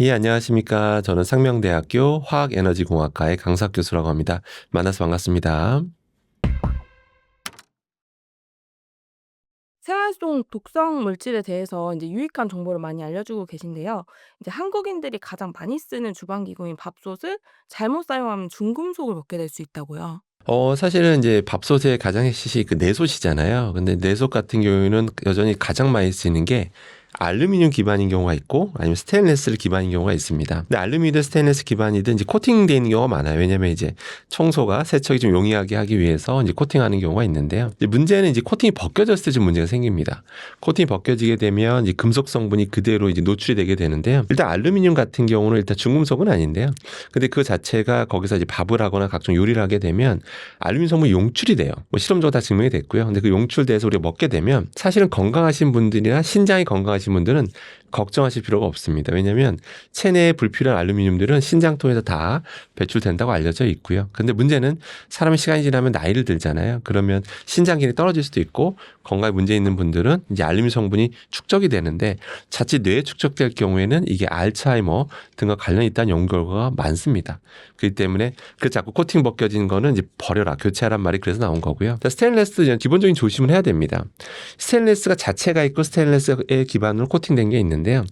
예, 안녕하십니까. 저는 상명대학교 화학에너지공학과의 강사 교수라고 합니다. 만나서 반갑습니다. 생활 속 독성 물질에 대해서 이제 유익한 정보를 많이 알려주고 계신데요. 이제 한국인들이 가장 많이 쓰는 주방 기구인 밥솥을 잘못 사용하면 중금속을 먹게 될 수 있다고요. 사실은 이제 밥솥의 가장 핵심이 그 내솥이잖아요. 근데 내솥 같은 경우에는 여전히 가장 많이 쓰이는 게 알루미늄 기반인 경우가 있고 아니면 스테인리스 기반인 경우가 있습니다. 근데 알루미늄이든 스테인리스 기반이든 이제 코팅되어 있는 경우가 많아요. 왜냐면 이제 청소가 세척이 좀 용이하게 하기 위해서 이제 코팅하는 경우가 있는데요. 이제 문제는 이제 코팅이 벗겨졌을 때 좀 문제가 생깁니다. 코팅이 벗겨지게 되면 이제 금속 성분이 그대로 이제 노출이 되게 되는데요. 일단 알루미늄 같은 경우는 일단 중금속은 아닌데요. 근데 그 자체가 거기서 이제 밥을 하거나 각종 요리를 하게 되면 알루미늄 성분이 용출이 돼요. 뭐 실험적으로 다 증명이 됐고요. 근데 그 용출돼서 우리가 먹게 되면 사실은 건강하신 분들이나 신장이 건강하신 분들은 걱정하실 필요가 없습니다. 왜냐하면 체내에 불필요한 알루미늄들은 신장통에서 다 배출된다고 알려져 있고요. 근데 문제는 사람이 시간이 지나면 나이를 들잖아요. 그러면 신장 기능이 떨어질 수도 있고 건강에 문제 있는 분들은 이제 알루미늄 성분이 축적이 되는데 자칫 뇌에 축적될 경우에는 이게 알츠하이머 등과 관련이 있다는 연구 결과가 많습니다. 그렇기 때문에 그 자꾸 코팅 벗겨진 거는 이제 버려라, 교체하란 말이 그래서 나온 거고요. 스테인리스 기본적인 조심을 해야 됩니다. 스테인리스가 자체가 있고 스테인리스의 기반으로 코팅된 게 있는데요.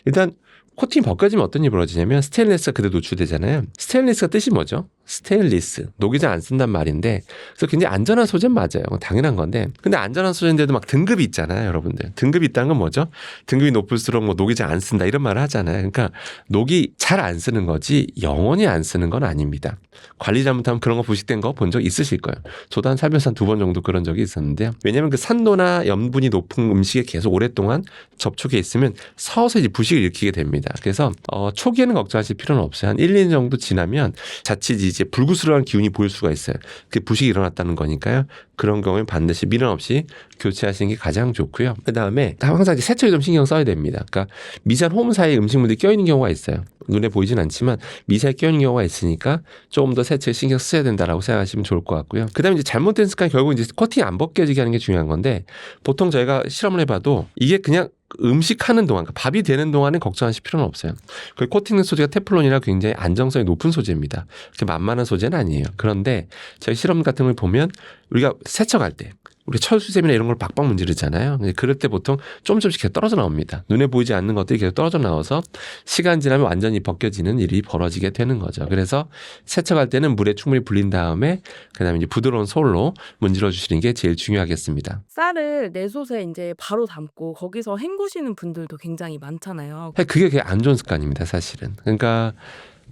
일단 코팅이 벗겨지면 어떤 일이 벌어지냐면 스테인리스가 그대로 노출되잖아요. 스테인리스가 뜻이 뭐죠? 스테인리스, 녹이 잘 안 쓴단 말인데 그래서 굉장히 안전한 소재는 맞아요. 당연한 건데 근데 안전한 소재인데도 막 등급이 있잖아요. 여러분들 등급이 있다는 건 뭐죠? 등급이 높을수록 뭐 녹이 잘 안 쓴다 이런 말을 하잖아요. 그러니까 녹이 잘 안 쓰는 거지 영원히 안 쓰는 건 아닙니다. 관리 잘못하면 그런 거 부식된 거 본 적 있으실 거예요. 저도 한 살면서 한 2번 정도 그런 적이 있었는데요. 왜냐하면 그 산도나 염분이 높은 음식에 계속 오랫동안 접촉해 있으면 서서히 이제 부식을 일으키게 됩니다. 그래서 초기에는 걱정하실 필요는 없어요. 한 1, 2년 정도 지나면 자칫 이제 불구스러운 기운이 보일 수가 있어요. 그 부식이 일어났다는 거니까요. 그런 경우에 반드시 미련 없이 교체하시는 게 가장 좋고요. 그다음에 항상 이제 세척에 좀 신경 써야 됩니다. 그러니까 미세한 호흡 사이에 음식물들이 껴있는 경우가 있어요. 눈에 보이진 않지만 미세하게 껴있는 경우가 있으니까 조금 더 세척에 신경 써야 된다라고 생각하시면 좋을 것 같고요. 그다음에 이제 잘못된 습관이 결국 이제 코팅이 안 벗겨지게 하는 게 중요한 건데 보통 저희가 실험을 해봐도 이게 그냥 음식하는 동안, 그러니까 밥이 되는 동안은 걱정하실 필요는 없어요. 그 코팅 소재가 테플론이라 굉장히 안정성이 높은 소재입니다. 그렇게 만만한 소재는 아니에요. 그런데 저희 실험 같은 걸 보면 우리가 세척할 때 우리 철수세미나 이런 걸 박박 문지르잖아요. 그럴 때 보통 조금씩 계속 떨어져 나옵니다. 눈에 보이지 않는 것들이 계속 떨어져 나와서 시간 지나면 완전히 벗겨지는 일이 벌어지게 되는 거죠. 그래서 세척할 때는 물에 충분히 불린 다음에 그다음에 이제 부드러운 솔로 문질러 주시는 게 제일 중요하겠습니다. 쌀을 내솥에 이제 바로 담고 거기서 헹구시는 분들도 굉장히 많잖아요. 그게 되게 안 좋은 습관입니다, 사실은. 그러니까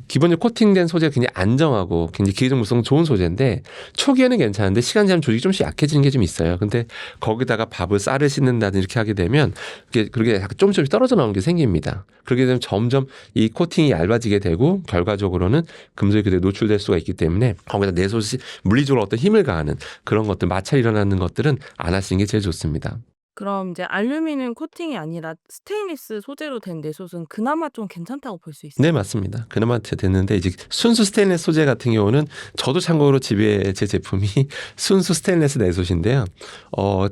기본적으로 코팅된 소재가 굉장히 안정하고 굉장히 기계정보성 좋은 소재인데 초기에는 괜찮은데 시간 지나면 조직이 좀씩 약해지는 게 좀 있어요. 근데 거기다가 밥을 쌀을 씻는다든지 이렇게 하게 되면 그렇게 조금씩 떨어져 나오는 게 생깁니다. 그렇게 되면 점점 이 코팅이 얇아지게 되고 결과적으로는 금속이 그대로 노출될 수가 있기 때문에 거기다 내솥이 물리적으로 어떤 힘을 가하는 그런 것들, 마찰이 일어나는 것들은 안 하시는 게 제일 좋습니다. 그럼 이제 알루미늄 코팅이 아니라 스테인리스 소재로 된 내솥은 그나마 좀 괜찮다고 볼 수 네, 있어요? 맞습니다. 그나마 됐는데 이제 순수 스테인리스 소재 같은 경우는 저도 참고로 집에 제 제품이 순수 스테인리스 내솥인데요.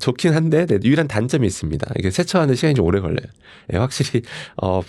좋긴 한데 유일한 단점이 있습니다. 이게 세척하는 시간이 좀 오래 걸려요. 예, 확실히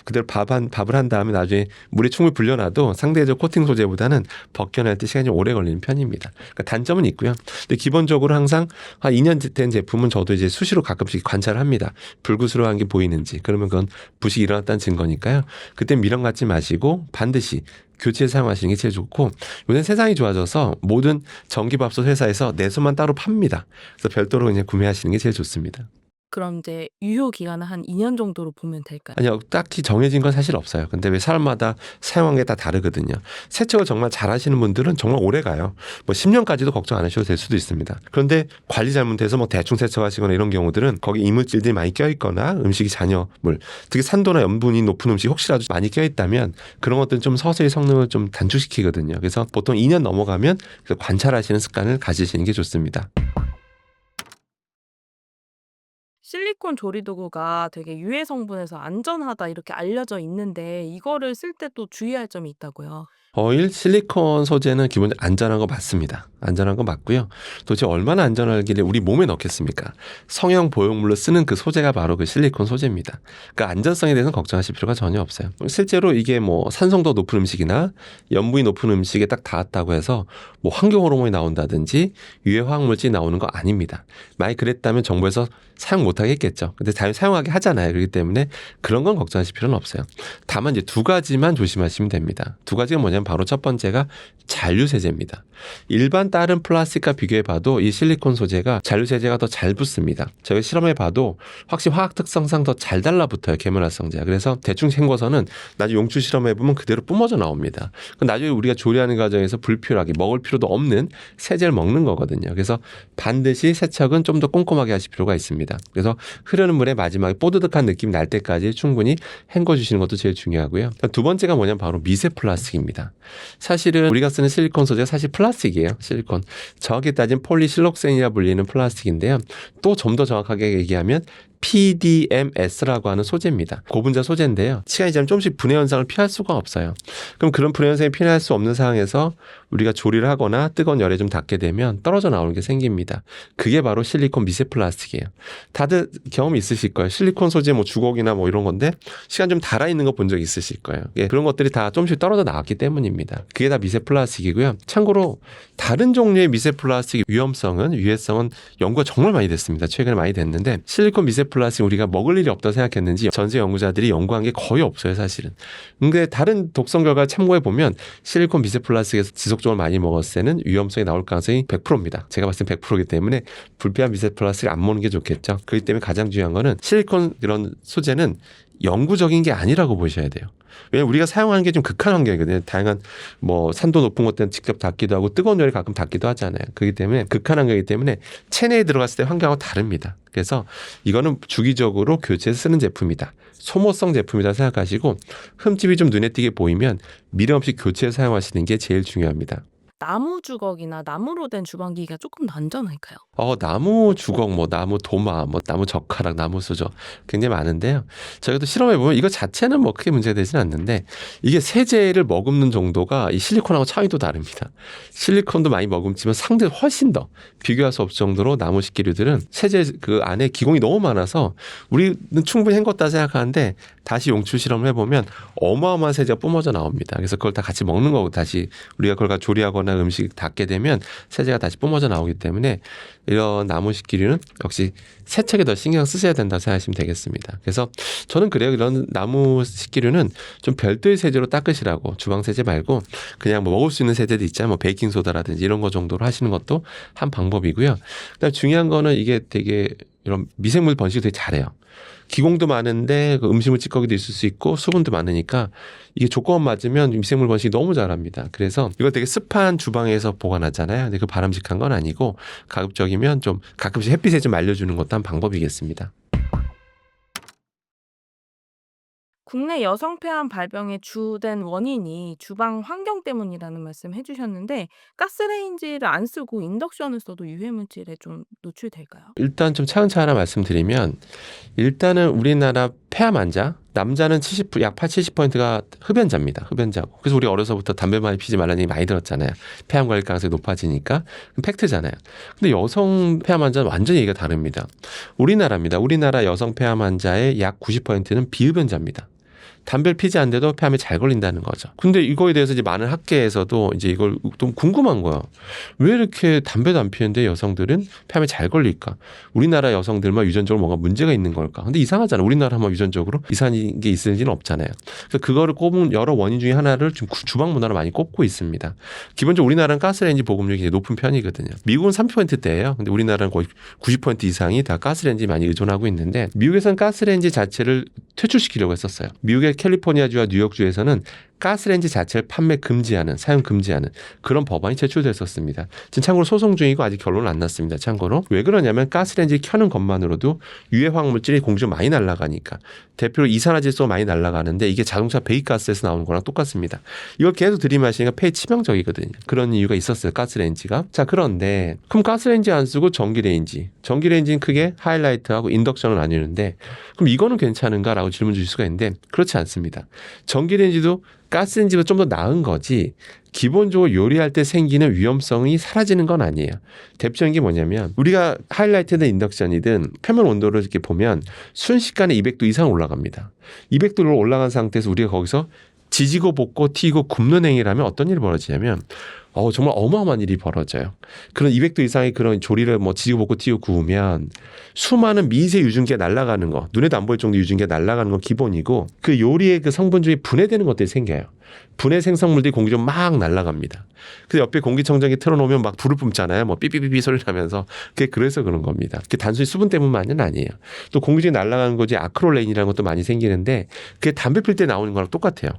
그대로 밥을 한 다음에 나중에 물에 충분히 불려놔도 상대적 코팅 소재보다는 벗겨낼 때 시간이 좀 오래 걸리는 편입니다. 그러니까 단점은 있고요. 근데 기본적으로 항상 한 2년 된 제품은 저도 이제 수시로 가끔씩 관찰을 합니다. 불구스러운 게 보이는지. 그러면 그건 부식이 일어났다는 증거니까요. 그때 미련 갖지 마시고 반드시 교체 사용하시는 게 제일 좋고 요새 세상이 좋아져서 모든 전기밥솥 회사에서 내수만 따로 팝니다. 그래서 별도로 그냥 구매하시는 게 제일 좋습니다. 그럼 이제 유효 기간은 한 2년 정도로 보면 될까요? 아니요, 딱히 정해진 건 사실 없어요. 근데 왜 사람마다 사용한 게 다 다르거든요. 세척을 정말 잘하시는 분들은 정말 오래 가요. 뭐 10년까지도 걱정 안 하셔도 될 수도 있습니다. 그런데 관리 잘못해서 뭐 대충 세척하시거나 이런 경우들은 거기 이물질들이 많이 껴있거나 음식이 잔여물, 특히 산도나 염분이 높은 음식이 혹시라도 많이 껴있다면 그런 것들은 좀 서서히 성능을 좀 단축시키거든요. 그래서 보통 2년 넘어가면 관찰하시는 습관을 가지시는 게 좋습니다. 실리콘 조리도구가 되게 유해 성분에서 안전하다 이렇게 알려져 있는데 이거를 쓸 때 또 주의할 점이 있다고요. 오일 실리콘 소재는 기본적으로 안전한 거 맞습니다. 안전한 거 맞고요. 도대체 얼마나 안전하길래 우리 몸에 넣겠습니까? 성형 보형물로 쓰는 그 소재가 바로 그 실리콘 소재입니다. 그 안전성에 대해서는 걱정하실 필요가 전혀 없어요. 실제로 이게 뭐 산성도 높은 음식이나 염분이 높은 음식에 딱 닿았다고 해서 뭐 환경 호르몬이 나온다든지 유해 화학물질이 나오는 거 아닙니다. 만약 그랬다면 정부에서 사용 못 하겠겠죠. 근데 사용하게 하잖아요. 그렇기 때문에 그런 건 걱정하실 필요는 없어요. 다만 이제 두 가지만 조심하시면 됩니다. 두 가지가 뭐냐면 바로 첫 번째가 잔류세제입니다. 일반 다른 플라스틱과 비교해 봐도 이 실리콘 소재가 잔류세제가 더 잘 붙습니다. 저희가 실험해 봐도 확실히 화학 특성상 더 잘 달라붙어요. 계면활성제가. 그래서 대충 생궈서는 나중에 용출 실험해 보면 그대로 뿜어져 나옵니다. 나중에 우리가 조리하는 과정에서 불필요하게 먹을 필요도 없는 세제를 먹는 거거든요. 그래서 반드시 세척은 좀 더 꼼꼼하게 하실 필요가 있습니다. 그래서 흐르는 물에 마지막에 뽀드득한 느낌이 날 때까지 충분히 헹궈 주시는 것도 제일 중요하고요. 두 번째가 뭐냐면 바로 미세 플라스틱입니다. 사실은 우리가 쓰는 실리콘 소재가 사실 플라스틱이에요. 실리콘. 정확히 따지면 폴리실록센이라 불리는 플라스틱인데요. 또 좀 더 정확하게 얘기하면 PDMS라고 하는 소재입니다. 고분자 소재인데요. 시간이 지나면 조금씩 분해 현상을 피할 수가 없어요. 그럼 그런 분해 현상이 피할 수 없는 상황에서 우리가 조리를 하거나 뜨거운 열에 좀 닿게 되면 떨어져 나오는 게 생깁니다. 그게 바로 실리콘 미세 플라스틱이에요. 다들 경험이 있으실 거예요. 실리콘 소재 뭐 주걱이나 뭐 이런 건데 시간 좀 닳아 있는 거 본 적 있으실 거예요. 예, 그런 것들이 다 조금씩 떨어져 나왔기 때문입니다. 그게 다 미세 플라스틱이고요. 참고로 다른 종류의 미세 플라스틱의 위험성은 유해성은 연구가 정말 많이 됐습니다. 최근에 많이 됐는데 실리콘 미세 플라스틱 우리가 먹을 일이 없다고 생각했는지 전세 연구자들이 연구한 게 거의 없어요, 사실은. 근데 다른 독성 결과 참고해 보면 실리콘 미세 플라스틱에서 지속적으로 많이 먹었을 때는 위험성이 나올 가능성이 100%입니다. 제가 봤을 때 100%이기 때문에 불필요한 미세 플라스틱 안 먹는 게 좋겠죠. 그렇기 때문에 가장 중요한 거는 실리콘 이런 소재는 영구적인 게 아니라고 보셔야 돼요. 왜냐면 우리가 사용하는 게 좀 극한 환경이거든요. 다양한 뭐 산도 높은 곳들은 직접 닿기도 하고 뜨거운 열에 가끔 닿기도 하잖아요. 그렇기 때문에 극한 환경이기 때문에 체내에 들어갔을 때 환경하고 다릅니다. 그래서 이거는 주기적으로 교체해서 쓰는 제품이다. 소모성 제품이다 생각하시고 흠집이 좀 눈에 띄게 보이면 미련 없이 교체해서 사용하시는 게 제일 중요합니다. 나무 주걱이나 나무로 된 주방기기가 조금 더 안전할까요? 나무 주걱, 뭐 나무 도마, 뭐 나무 젓가락, 나무 수저 굉장히 많은데요. 저희도 실험해 보면 이거 자체는 뭐 크게 문제가 되진 않는데 이게 세제를 머금는 정도가 이 실리콘하고 차이도 다릅니다. 실리콘도 많이 머금지만 상대로 훨씬 더 비교할 수 없을 정도로 나무 식기류들은 세제 그 안에 기공이 너무 많아서 우리는 충분히 헹궜다 생각하는데 다시 용출 실험을 해보면 어마어마한 세제가 뿜어져 나옵니다. 그래서 그걸 다 같이 먹는 거고 다시 우리가 그걸 조리하거나 음식 닿게 되면 세제가 다시 뿜어져 나오기 때문에 이런 나무 식기류는 역시 세척에 더 신경 쓰셔야 된다고 생각하시면 되겠습니다. 그래서 저는 그래요. 이런 나무 식기류는 좀 별도의 세제로 닦으시라고 주방 세제 말고 그냥 뭐 먹을 수 있는 세제도 있잖아요. 뭐 베이킹 소다라든지 이런 거 정도로 하시는 것도 한 방법이고요. 그다음 중요한 거는 이게 되게 이런 미생물 번식을 되게 잘해요. 기공도 많은데 그 음식물 찌꺼기도 있을 수 있고 수분도 많으니까 이게 조건만 맞으면 미생물 번식이 너무 잘합니다. 그래서 이거 되게 습한 주방에서 보관하잖아요. 근데 그 바람직한 건 아니고 가급적이면 좀 가끔씩 햇빛에 좀 알려주는 것도 한 방법이겠습니다. 국내 여성 폐암 발병의 주된 원인이 주방 환경 때문이라는 말씀 해주셨는데 가스레인지를 안 쓰고 인덕션을 써도 유해 물질에 좀 노출될까요? 일단 좀 차근차근 하나 말씀드리면 일단은 우리나라 폐암 환자 남자는 약 70%가 흡연자입니다. 흡연자고. 그래서 우리 어려서부터 담배 많이 피지 말라는 얘기 많이 들었잖아요. 폐암 걸릴 가능성이 높아지니까. 팩트잖아요. 근데 여성 폐암 환자는 완전히 얘기가 다릅니다. 우리나라입니다. 우리나라 여성 폐암 환자의 약 90%는 비흡연자입니다. 담배를 피지 않는데도 폐암에 잘 걸린다는 거죠. 근데 이거에 대해서 이제 많은 학계에서도 이제 이걸 좀 궁금한 거예요. 왜 이렇게 담배도 안 피는데 여성들은 폐암에 잘 걸릴까? 우리나라 여성들만 유전적으로 뭔가 문제가 있는 걸까? 근데 이상하잖아. 우리나라만 유전적으로 이상한 게 있을 리는 없잖아요. 그래서 그거를 꼽은 여러 원인 중에 하나를 지금 주방 문화로 많이 꼽고 있습니다. 기본적으로 우리나라는 가스레인지 보급률이 높은 편이거든요. 미국은 30%대예요. 근데 우리나라는 거의 90% 이상이 다 가스레인지 많이 의존하고 있는데 미국에서는 가스레인지 자체를 퇴출시키려고 했었어요. 미국의 캘리포니아주와 뉴욕주에서는 가스레인지 자체를 판매 금지하는, 사용 금지하는 그런 법안이 제출됐었습니다. 지금 참고로 소송 중이고 아직 결론은 안 났습니다. 참고로 왜 그러냐면 가스레인지 켜는 것만으로도 유해 화학물질이 공중 많이 날아가니까. 대표로 이산화질소가 많이 날아가는데 이게 자동차 배기가스에서 나오는 거랑 똑같습니다. 이걸 계속 들이마시니까 폐에 치명적이거든요. 그런 이유가 있었어요. 가스레인지가. 자, 그런데 그럼 가스레인지 안 쓰고 전기레인지. 전기레인지는 크게 하이라이트하고 인덕션을 나뉘는데 그럼 이거는 괜찮은가라고 질문 주실 수가 있는데 그렇지 않습니다. 전기레인지도 가스레인지가 좀 더 나은 거지 기본적으로 요리할 때 생기는 위험성이 사라지는 건 아니에요. 대표적인 게 뭐냐면 우리가 하이라이트든 인덕션이든 표면 온도를 이렇게 보면 순식간에 200도 이상 올라갑니다. 200도로 올라간 상태에서 우리가 거기서 지지고 볶고 튀고 굽는 행위를 하면 어떤 일이 벌어지냐면 정말 어마어마한 일이 벌어져요. 그런 200도 이상의 그런 조리를 뭐 지지고 볶고 튀고 구우면 수많은 미세 유증기가 날아가는 거, 눈에도 안 보일 정도 유증기가 날아가는 건 기본이고 그 요리의 그 성분 중에 분해되는 것들이 생겨요. 분해 생성물들이 공기中막 날아갑니다. 그래서 옆에 공기청정기 틀어놓으면 막 불을 뿜잖아요. 뭐 삐삐삐삐 소리 나면서 그게 그래서 그런 겁니다. 그게 단순히 수분 때문만은 아니에요. 또 공기중에 날아가는 거지 아크릴레인이라는 것도 많이 생기는데 그게 담배 필 때 나오는 거랑 똑같아요.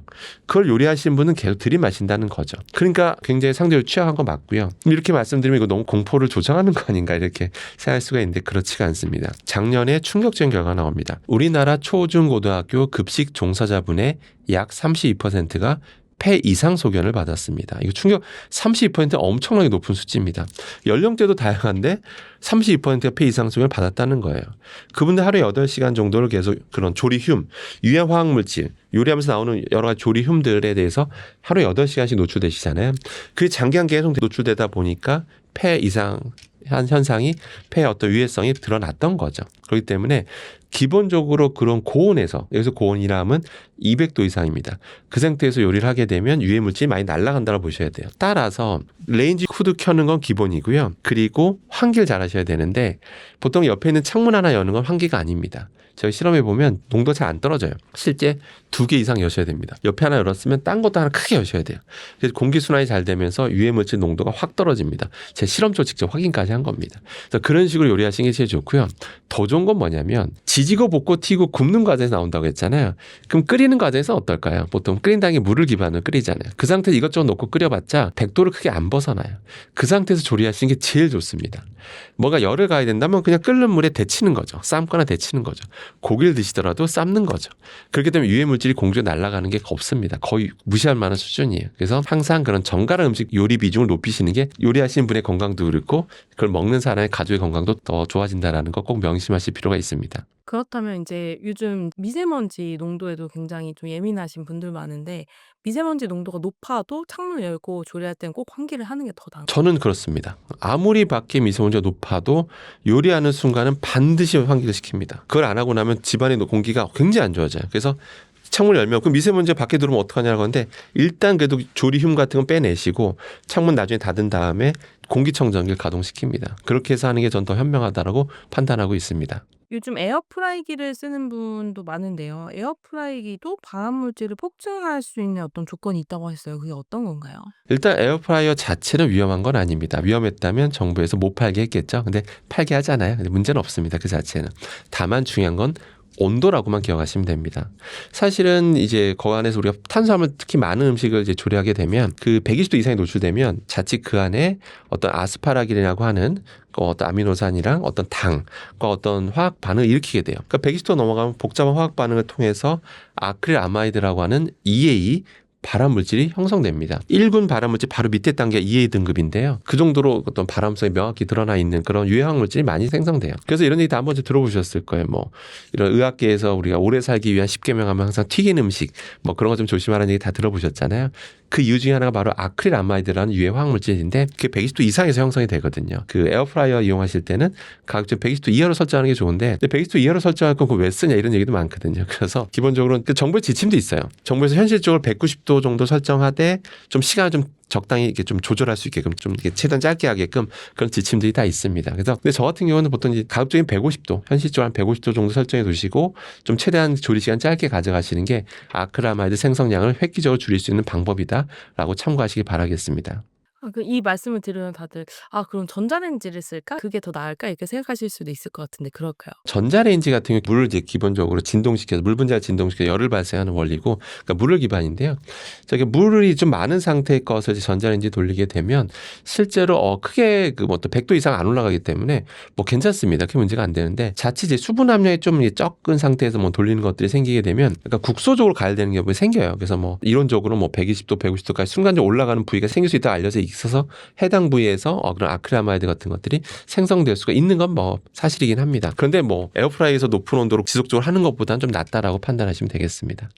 그걸 요리하시는 분은 계속 들이마신다는 거죠. 그러니까 굉장히 상대적으로 취약한 거 맞고요. 이렇게 말씀드리면 이거 너무 공포를 조장하는 거 아닌가 이렇게 생각할 수가 있는데 그렇지가 않습니다. 작년에 충격적인 결과가 나옵니다. 우리나라 초중고등학교 급식 종사자분의 약 32%가 폐 이상 소견을 받았습니다. 이거 충격 32% 엄청나게 높은 수치입니다. 연령대도 다양한데 32%가 폐 이상 소견을 받았다는 거예요. 그분들 하루에 8시간 정도를 계속 그런 조리흉, 유해 화학물질, 요리하면서 나오는 여러 가지 조리흉들에 대해서 하루에 8시간씩 노출되시잖아요. 그게 장기간 계속 노출되다 보니까 폐 이상 한 현상이 폐의 어떤 유해성이 드러났던 거죠. 그렇기 때문에 기본적으로 그런 고온에서 여기서 고온이라면 200도 이상입니다. 그 상태에서 요리를 하게 되면 유해 물질이 많이 날아간다고 보셔야 돼요. 따라서 레인지 후드 켜는 건 기본이고요. 그리고 환기를 잘 하셔야 되는데 보통 옆에 있는 창문 하나 여는 건 환기가 아닙니다. 저희 실험해 보면 농도가 잘 안 떨어져요. 실제 2개 이상 여셔야 됩니다. 옆에 하나 열었으면 딴 것도 하나 크게 여셔야 돼요. 그래서 공기순환이 잘 되면서 유해물질 농도가 확 떨어집니다. 제 실험적으로 직접 확인까지 한 겁니다. 그래서 그런 식으로 요리하시는 게 제일 좋고요. 더 좋은 건 뭐냐면 지지고 볶고 튀고 굽는 과정에서 나온다고 했잖아요. 그럼 끓이는 과정에서 어떨까요? 보통 끓인다는 게 물을 기반으로 끓이잖아요. 그 상태에서 이것저것 넣고 끓여봤자 100도를 크게 안 벗어나요. 그 상태에서 조리하시는 게 제일 좋습니다. 뭔가 열을 가야 된다면 그냥 끓는 물에 데치는 거죠. 삶거나 데치는 거죠. 고기를 드시더라도 삶는 거죠. 그렇게 되면 유해물질이 공중에 날아가는 게 없습니다. 거의 무시할 만한 수준이에요. 그래서 항상 그런 정갈한 음식 요리 비중을 높이시는 게 요리하시는 분의 건강도 그렇고 그걸 먹는 사람의 가족의 건강도 더 좋아진다는 거 꼭 명심하실 필요가 있습니다. 그렇다면 이제 요즘 미세먼지 농도에도 굉장히 좀 예민하신 분들 많은데 미세먼지 농도가 높아도 창문을 열고 조리할 때는 꼭 환기를 하는 게 더 나은 저는 그렇습니다. 아무리 밖에 미세먼지가 높아도 요리하는 순간은 반드시 환기를 시킵니다. 그걸 안 하고 나면 집안의 공기가 굉장히 안 좋아져요. 그래서 창문을 열면 그 미세먼지가 밖에 들어오면 어떡하냐고 하는데 일단 그래도 조리흉 같은 건 빼내시고 창문 나중에 닫은 다음에 공기청정기를 가동시킵니다. 그렇게 해서 하는 게 전 더 현명하다고 판단하고 있습니다. 요즘 에어프라이기를 쓰는 분도 많은데요. 에어프라이기도 발암물질을 폭증할 수 있는 어떤 조건이 있다고 했어요. 그게 어떤 건가요? 일단 에어프라이어 자체는 위험한 건 아닙니다. 위험했다면 정부에서 못 팔게 했겠죠. 근데 팔게 하잖아요. 근데 문제는 없습니다. 그 자체는. 다만 중요한 건 온도라고만 기억하시면 됩니다. 사실은 이제 그 안에서 우리가 탄수화물 특히 많은 음식을 이제 조리하게 되면 그 120도 이상이 노출되면 자칫 그 안에 어떤 아스파라긴이라고 하는 어떤 아미노산이랑 어떤 당과 어떤 화학 반응을 일으키게 돼요. 그러니까 120도 넘어가면 복잡한 화학 반응을 통해서 아크릴아마이드라고 하는 EA 발암물질이 형성됩니다. 1군 발암물질 바로 밑에 단계 2A 등급인데요. 그 정도로 어떤 발암성이 명확히 드러나 있는 그런 유해화학물질이 많이 생성돼요. 그래서 이런 얘기 다 한 번쯤 들어보셨을 거예요. 뭐 이런 의학계에서 우리가 오래 살기 위한 10계명 하면 항상 튀긴 음식 뭐 그런 거 좀 조심하라는 얘기 다 들어보셨잖아요. 그 이유 중에 하나가 바로 아크릴아마이드라는 유해화학물질인데 그게 120도 이상에서 형성이 되거든요. 그 에어프라이어 이용하실 때는 가급적 120도 이하로 설정하는 게 좋은데 120도 이하로 설정할 건 그거 왜 쓰냐 이런 얘기도 많거든요. 그래서 기본적으로 그 정부의 지침도 있어요. 정부에서 현실적으로 190도 정도 설정하되 좀 시간을 좀 적당히 이렇게 좀 조절할 수 있게끔 좀 이렇게 최대한 짧게 하게끔 그런 지침들이 다 있습니다. 그래서 근데 저 같은 경우는 보통 이제 가급적인 150도, 현실적으로 한 150도 정도 설정해 두시고 좀 최대한 조리 시간 짧게 가져가시는 게 아크릴아마이드 생성량을 획기적으로 줄일 수 있는 방법이다라고 참고하시기 바라겠습니다. 이 말씀을 들으면 다들 '아 그럼 전자레인지를 쓸까? 그게 더 나을까?' 이렇게 생각하실 수도 있을 것 같은데 그럴까요? 전자레인지 같은 경우 물을 이제 기본적으로 진동시켜서 물 분자를 진동시켜 열을 발생하는 원리고 그러니까 물을 기반인데요. 저게 물이 좀 많은 상태의 것을 이제 전자레인지 돌리게 되면 실제로 크게 그 뭐 또 100도 이상 안 올라가기 때문에 뭐 괜찮습니다. 그게 문제가 안 되는데 자칫 이제 수분 함량이 좀 적은 상태에서 뭐 돌리는 것들이 생기게 되면 그러니까 국소적으로 가야 되는 경우가 생겨요. 그래서 뭐 이론적으로 뭐 120도, 150도까지 순간적으로 올라가는 부위가 생길 수 있다고 알려져 있어서 해당 부위에서 그런 아크릴아마이드 같은 것들이 생성될 수가 있는 건 뭐 사실이긴 합니다. 그런데 뭐 에어프라이에서 높은 온도로 지속적으로 하는 것보다는 좀 낫다라고 판단하시면 되겠습니다.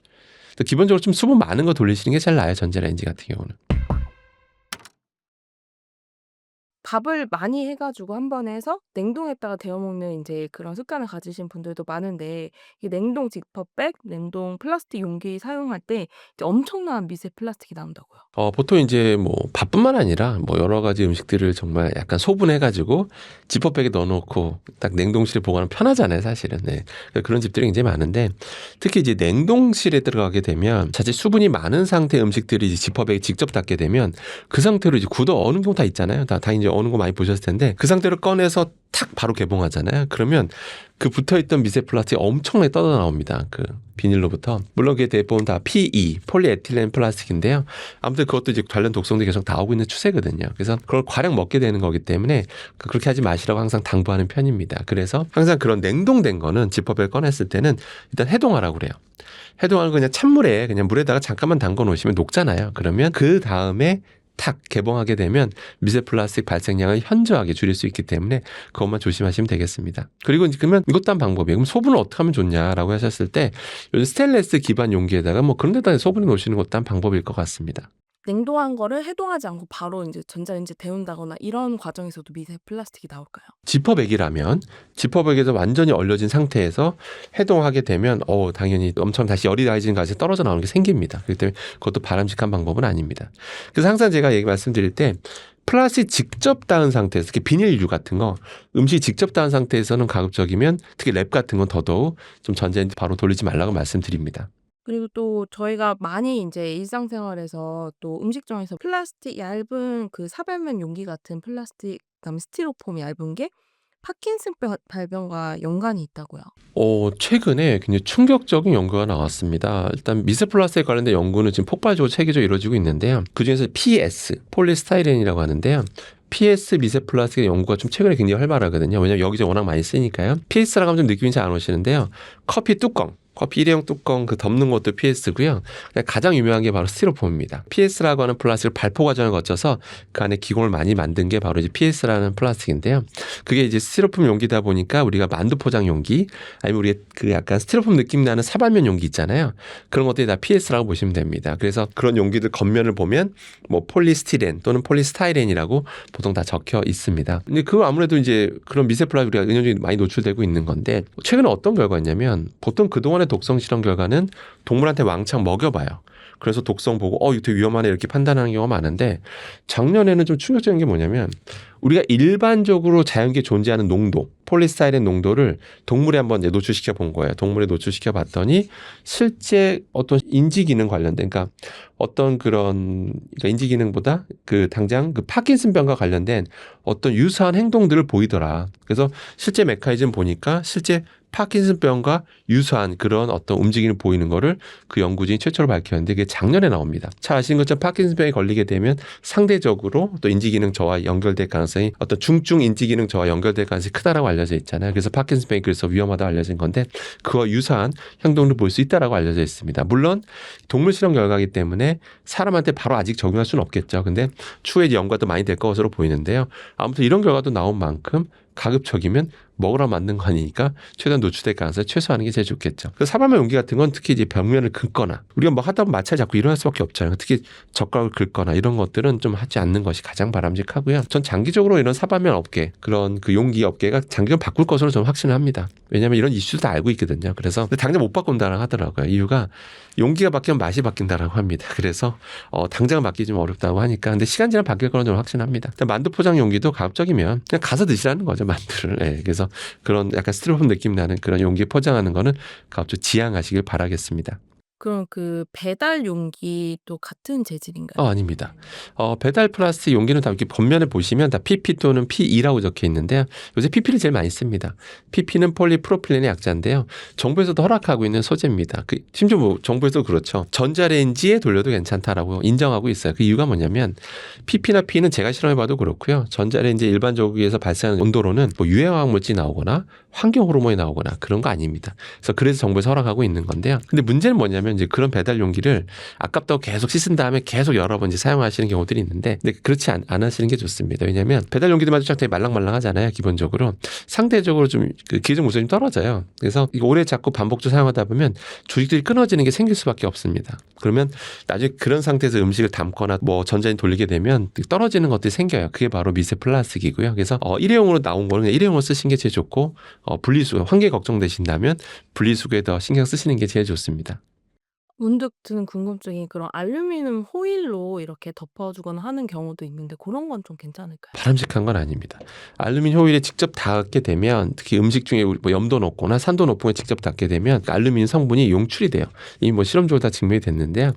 기본적으로 좀 수분 많은 거 돌리시는 게 제일 나아요. 전자레인지 같은 경우는. 밥을 많이 해 가지고 한 번에 해서 냉동했다가 데워 먹는 인제 그런 습관을 가지신 분들도 많은데 이 냉동 지퍼백, 냉동 플라스틱 용기 사용할 때 이제 엄청난 미세 플라스틱이 나온다고요. 보통 이제 뭐 밥뿐만 아니라 뭐 여러 가지 음식들을 정말 약간 소분해 가지고 지퍼백에 넣어 놓고 딱 냉동실에 보관하면 편하잖아요, 사실은. 네. 그런 집들이 굉장히 많은데 특히 이제 냉동실에 들어가게 되면 자칫 수분이 많은 상태의 음식들이 이제 지퍼백에 직접 닿게 되면 그 상태로 이제 굳어 어는 경우 다 있잖아요. 다 이제 어는 거 많이 보셨을 텐데 그 상태로 꺼내서 탁 바로 개봉하잖아요. 그러면 그 붙어있던 미세 플라스틱이 엄청나게 떠져 나옵니다. 그 비닐로부터. 물론 그게 대부분 다 PE, 폴리에틸렌 플라스틱인데요. 아무튼 그것도 이제 관련 독성도 계속 나오고 있는 추세거든요. 그래서 그걸 과량 먹게 되는 거기 때문에 그렇게 하지 마시라고 항상 당부하는 편입니다. 그래서 항상 그런 냉동된 거는 지퍼백을 꺼냈을 때는 일단 해동하라고 그래요. 해동하는 거 그냥 찬물에 그냥 물에다가 잠깐만 담궈 놓으시면 녹잖아요. 그러면 그 다음에 탁 개봉하게 되면 미세 플라스틱 발생량을 현저하게 줄일 수 있기 때문에 그것만 조심하시면 되겠습니다. 그리고 이제 그러면 이것도 한 방법이에요. 그럼 소분을 어떻게 하면 좋냐라고 하셨을 때 요즘 스테인리스 기반 용기에다가 뭐 그런 데다 소분해 놓으시는 것도 한 방법일 것 같습니다. 냉동한 거를 해동하지 않고 바로 인제 전자레인지에 데운다거나 이런 과정에서도 미세 플라스틱이 나올까요? 지퍼백이라면 지퍼백에서 완전히 얼려진 상태에서 해동하게 되면 당연히 엄청 다시 열이 가해지는 가스이 떨어져 나오는 게 생깁니다. 그렇기 때문에 그것도 바람직한 방법은 아닙니다. 그래서 항상 제가 말씀드릴 때 플라스틱 직접 닿은 상태에서 특히 비닐류 같은 거 음식 직접 닿은 상태에서는 가급적이면 특히 랩 같은 건 더더욱 좀 전자레인지 바로 돌리지 말라고 말씀드립니다. 그리고 또 저희가 많이 인제 일상생활에서 또 음식점에서 플라스틱 얇은 그 사발면 용기 같은 플라스틱 그다음에 스티로폼 얇은 게 파킨슨병 발병과 연관이 있다고요. 최근에 굉장히 충격적인 연구가 나왔습니다. 일단 미세 플라스틱 관련된 연구는 지금 폭발적으로 체계적으로 이루어지고 있는데요. 그중에서 PS, 폴리스타이렌이라고 하는데요. PS 미세 플라스틱의 연구가 좀 최근에 굉장히 활발하거든요. 왜냐하면 여기저기 워낙 많이 쓰니까요. PS라고 하면 좀 느낌이 잘 안 오시는데요. 커피 일회용 뚜껑 그 덮는 것도 PS고요. 가장 유명한 게 바로 스티로폼입니다. PS라고 하는 플라스틱을 발포 과정을 거쳐서 그 안에 기공을 많이 만든 게 바로 이제 PS라는 플라스틱인데요. 그게 이제 스티로폼 용기다 보니까 우리가 만두 포장 용기 아니면 우리가 그 약간 스티로폼 느낌 나는 사발면 용기 있잖아요. 그런 것들이 다 PS라고 보시면 됩니다. 그래서 그런 용기들 겉면을 보면 뭐 폴리스티렌 또는 폴리스타이렌이라고 보통 다 적혀 있습니다. 근데 그거 아무래도 이제 그런 미세 플라스틱 우리가 은연중에 많이 노출되고 있는 건데 최근에 어떤 결과였냐면 보통 그동안의 독성 실험 결과는 동물한테 왕창 먹여봐요. 그래서 독성 보고 이거 되게 위험하네 이렇게 판단하는 경우가 많은데 작년에는 좀 충격적인 게 뭐냐면 우리가 일반적으로 자연계에 존재하는 농도, 폴리스타이렌 농도를 동물에 한번 이제 노출시켜 본 거예요. 동물에 노출시켜 봤더니 실제 어떤 인지 기능 관련된, 그러니까 어떤 그런 그러니까 인지 기능보다 그 당장 그 파킨슨병과 관련된 어떤 유사한 행동들을 보이더라. 그래서 실제 메커니즘 보니까 실제 파킨슨병과 유사한 그런 어떤 움직임을 보이는 거를 그 연구진이 최초로 밝혔는데 그게 작년에 나옵니다. 잘 아시는 것처럼 파킨슨병에 걸리게 되면 상대적으로 또 인지기능 저하 연결될 가능성이 어떤 중증 인지기능 저하 연결될 가능성이 크다라고 알려져 있잖아요. 그래서 파킨슨병이 그래서 위험하다고 알려진 건데 그와 유사한 행동을 볼 수 있다라고 알려져 있습니다. 물론 동물 실험 결과이기 때문에 사람한테 바로 아직 적용할 수는 없겠죠. 근데 추후에 연구가 많이 될 것으로 보이는데요. 아무튼 이런 결과도 나온 만큼 가급적이면 먹으라 만든 거 아니니까 최대한 노출될 가능성을 최소화하는 게 제일 좋겠죠. 그 사발면 용기 같은 건 특히 이제 벽면을 긁거나 우리가 뭐 하다 보면 마찰이 자꾸 일어날 수밖에 없잖아요. 특히 젓가락을 긁거나 이런 것들은 좀 하지 않는 것이 가장 바람직하고요. 전 장기적으로 이런 사발면 업계 그런 그 용기 업계가 장기적으로 바꿀 것으로 저는 확신을 합니다. 왜냐하면 이런 이슈도 다 알고 있거든요. 그래서 당장 못 바꾼다라고 하더라고요. 이유가 용기가 바뀌면 맛이 바뀐다라고 합니다. 그래서 당장 바뀌기 좀 어렵다고 하니까 근데 시간 지나면 바뀔 거는 저는 확신합니다. 만두 포장 용기도 가급적이면 그냥 가서 드시라는 거죠. 만두를. 네, 그래서 그런 약간 스티로폼 느낌 나는 그런 용기에 포장하는 거는 가급적 지양하시길 바라겠습니다. 그럼 그 배달 용기도 같은 재질인가요? 아닙니다. 배달 플라스틱 용기는 다 이렇게 겉면에 보시면 다 PP 또는 PE라고 적혀 있는데요. 요새 PP를 제일 많이 씁니다. PP는 폴리프로필렌의 약자인데요. 정부에서도 허락하고 있는 소재입니다. 심지어 뭐 정부에서도 그렇죠. 전자레인지에 돌려도 괜찮다라고 인정하고 있어요. 그 이유가 뭐냐면 PP나 P는 제가 실험해봐도 그렇고요. 전자레인지 일반적에서 발생하는 온도로는 뭐 유해화학 물질이 나오거나 환경 호르몬이 나오거나 그런 거 아닙니다. 그래서 정부에서 허락하고 있는 건데요. 근데 문제는 뭐냐면 이제 그런 배달 용기를 아깝다고 계속 씻은 다음에 계속 여러 번 이제 사용하시는 경우들이 있는데, 근데 그렇지 안 하시는 게 좋습니다. 왜냐하면 배달 용기들마다 되게 말랑말랑하잖아요. 기본적으로 상대적으로 좀 그 기존 모습이 떨어져요. 그래서 이거 오래 자꾸 반복적으로 사용하다 보면 조직들이 끊어지는 게 생길 수밖에 없습니다. 그러면 나중에 그런 상태에서 음식을 담거나 뭐 전자레인지 돌리게 되면 떨어지는 것들이 생겨요. 그게 바로 미세 플라스틱이고요. 그래서 일회용으로 나온 거는 일회용으로 쓰시는 게 제일 좋고, 분리수거 환경 걱정되신다면 분리수거에 더 신경 쓰시는 게 제일 좋습니다. 문득 드는 궁금증이 그런 알루미늄 호일로 이렇게 덮어주거나 하는 경우도 있는데 그런 건 좀 괜찮을까요? 바람직한 건 아닙니다. 알루미늄 호일에 직접 닿게 되면, 특히 음식 중에 뭐 염도 높거나 산도 높은 게 직접 닿게 되면 그 알루미늄 성분이 용출이 돼요. 이미 뭐 실험적으로 다 증명이 됐는데요.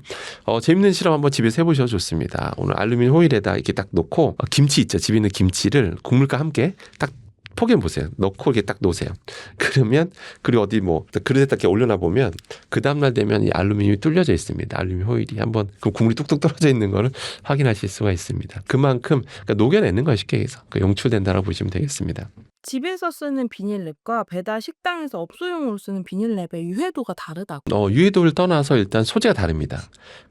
재밌는 실험 한번 집에서 해보셔도 좋습니다. 오늘 알루미늄 호일에다 이렇게 딱 놓고 김치 있죠. 집에 있는 김치를 국물과 함께 딱 포개해 보세요. 넣고 이렇게 딱 놓으세요. 그러면 그리고 어디 뭐 그릇에다 이렇게 올려놔 보면 그 다음날 되면 이 알루미늄이 뚫려져 있습니다. 알루미늄 호일이 한번 그 국물이 뚝뚝 떨어져 있는 거를 확인하실 수가 있습니다. 그만큼 그러니까 녹여내는 거예요. 쉽게 해서 용출된다라고 보시면 되겠습니다. 집에서 쓰는 비닐랩과 배달 식당에서 업소용으로 쓰는 비닐랩의 유해도가 다르다고. 유해도를 떠나서 일단 소재가 다릅니다.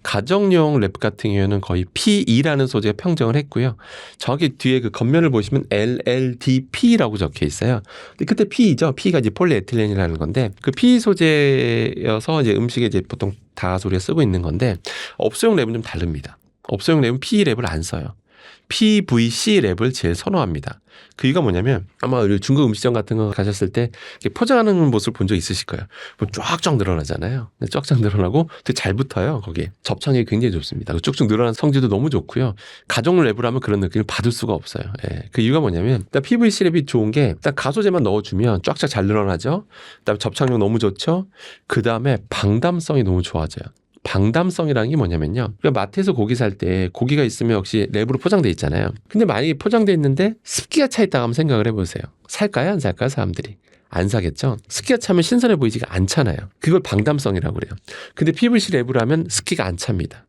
가정용 랩 같은 경우에는 거의 PE라는 소재가 평정을 했고요. 저기 뒤에 그 겉면을 보시면 LLDP라고 적혀 있어요. 근데 그때 P죠. P가 이제 폴리에틸렌이라는 건데 그 PE 소재여서 이제 음식에 이제 보통 다가소리에 쓰고 있는 건데, 업소용 랩은 좀 다릅니다. 업소용 랩은 PE 랩을 안 써요. PVC 랩을 제일 선호합니다. 그 이유가 뭐냐면 아마 중국 음식점 같은 거 가셨을 때 포장하는 모습을 본 적 있으실 거예요. 뭐 쫙쫙 늘어나잖아요. 쫙쫙 늘어나고 되게 잘 붙어요. 거기에 접착력이 굉장히 좋습니다. 쭉쭉 늘어난 성질도 너무 좋고요. 가정 랩을 하면 그런 느낌을 받을 수가 없어요. 그 이유가 뭐냐면 일단 PVC 랩이 좋은 게 일단 가소재만 넣어주면 쫙쫙 잘 늘어나죠. 그다음에 접착력 너무 좋죠. 그 다음에 방담성이 너무 좋아져요. 방담성이라는 게 뭐냐면요. 그러니까 마트에서 고기 살 때 고기가 있으면 역시 랩으로 포장돼 있잖아요. 근데 만약에 포장돼 있는데 습기가 차 있다고 한번 생각을 해보세요. 살까요? 안 살까요? 사람들이. 안 사겠죠? 습기가 차면 신선해 보이지가 않잖아요. 그걸 방담성이라고 그래요. 근데 PVC 랩으로 하면 습기가 안 찹니다.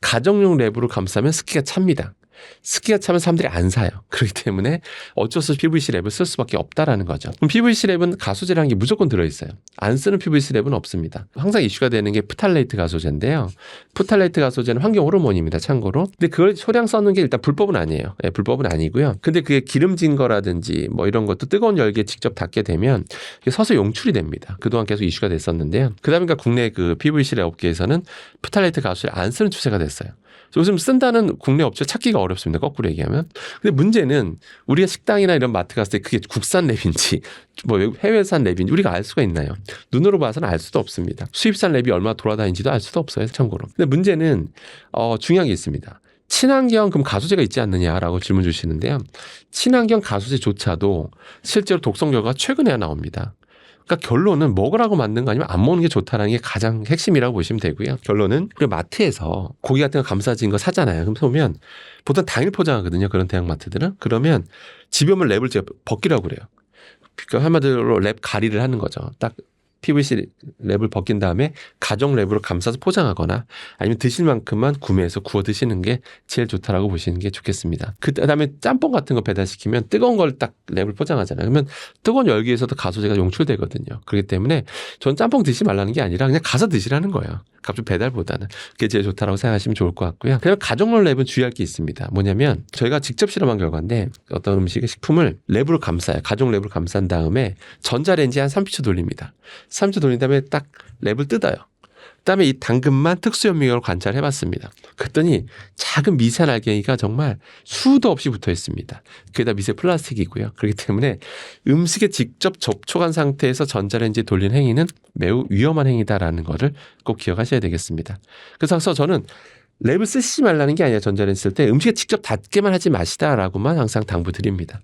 가정용 랩으로 감싸면 습기가 찹니다. 습기가 차면 사람들이 안 사요. 그렇기 때문에 어쩔 수 없이 PVC 랩을 쓸 수밖에 없다라는 거죠. 그럼 PVC 랩은 가소제라는 게 무조건 들어있어요. 안 쓰는 PVC 랩은 없습니다. 항상 이슈가 되는 게 프탈레이트 가소제인데요. 프탈레이트 가소제는 환경 호르몬입니다. 참고로. 근데 그걸 소량 써는 게 일단 불법은 아니에요. 불법은 아니고요. 근데 그게 기름진 거라든지 뭐 이런 것도 뜨거운 열기에 직접 닿게 되면 서서 용출이 됩니다. 그동안 계속 이슈가 됐었는데요. 그다음에 국내 그 PVC 랩 업계에서는 프탈레이트 가소제를 안 쓰는 추세가 됐어요. 요즘 쓴다는 국내 업체 찾기가 어렵습니다. 거꾸로 얘기하면. 근데 문제는 우리가 식당이나 이런 마트 갔을 때 그게 국산 랩인지 뭐 해외산 랩인지 우리가 알 수가 있나요? 눈으로 봐서는 알 수도 없습니다. 수입산 랩이 얼마나 돌아다니는지도 알 수도 없어요. 참고로. 근데 문제는 중요한 게 있습니다. 친환경 그럼 가소제가 있지 않느냐라고 질문 주시는데요. 친환경 가소제조차도 실제로 독성 결과가 최근에야 나옵니다. 그러니까 결론은 먹으라고 만든 거 아니면 안 먹는 게 좋다라는 게 가장 핵심이라고 보시면 되고요. 결론은 우리가 마트에서 고기 같은 거 감싸진 거 사잖아요. 그럼 보면 보통 당일 포장하거든요. 그런 대형마트들은. 그러면 집에 오면 랩을 제가 벗기라고 그래요. 그러니까 한마디로 랩 가리를 하는 거죠. 딱 PVC 랩을 벗긴 다음에 가정 랩으로 감싸서 포장하거나 아니면 드실 만큼만 구매해서 구워 드시는 게 제일 좋다라고 보시는 게 좋겠습니다. 그다음에 짬뽕 같은 거 배달시키면 뜨거운 걸 딱 랩을 포장하잖아요. 그러면 뜨거운 열기에서도 가소제가 용출되거든요. 그렇기 때문에 전 짬뽕 드시지 말라는 게 아니라 그냥 가서 드시라는 거예요. 갑자기 배달보다는. 그게 제일 좋다라고 생각하시면 좋을 것 같고요. 그리고 가정용 랩은 주의할 게 있습니다. 뭐냐면 저희가 직접 실험한 결과인데 어떤 음식의 식품을 랩으로 감싸요. 가정 랩으로 감싼 다음에 전자레인지에 한 30초 돌립니다. 30초 돌린 다음에 딱 랩을 뜯어요. 그다음에 이 당근만 특수현미경으로 관찰해봤습니다. 그랬더니 작은 미세한 알갱이가 정말 수도 없이 붙어 있습니다. 그게 다 미세 플라스틱이고요. 그렇기 때문에 음식에 직접 접촉한 상태에서 전자레인지에 돌린 행위는 매우 위험한 행위다라는 것을 꼭 기억하셔야 되겠습니다. 그래서 저는 랩을 쓰시지 말라는 게 아니라 전자레인지 쓸 때 음식에 직접 닿게만 하지 마시다라고만 항상 당부드립니다.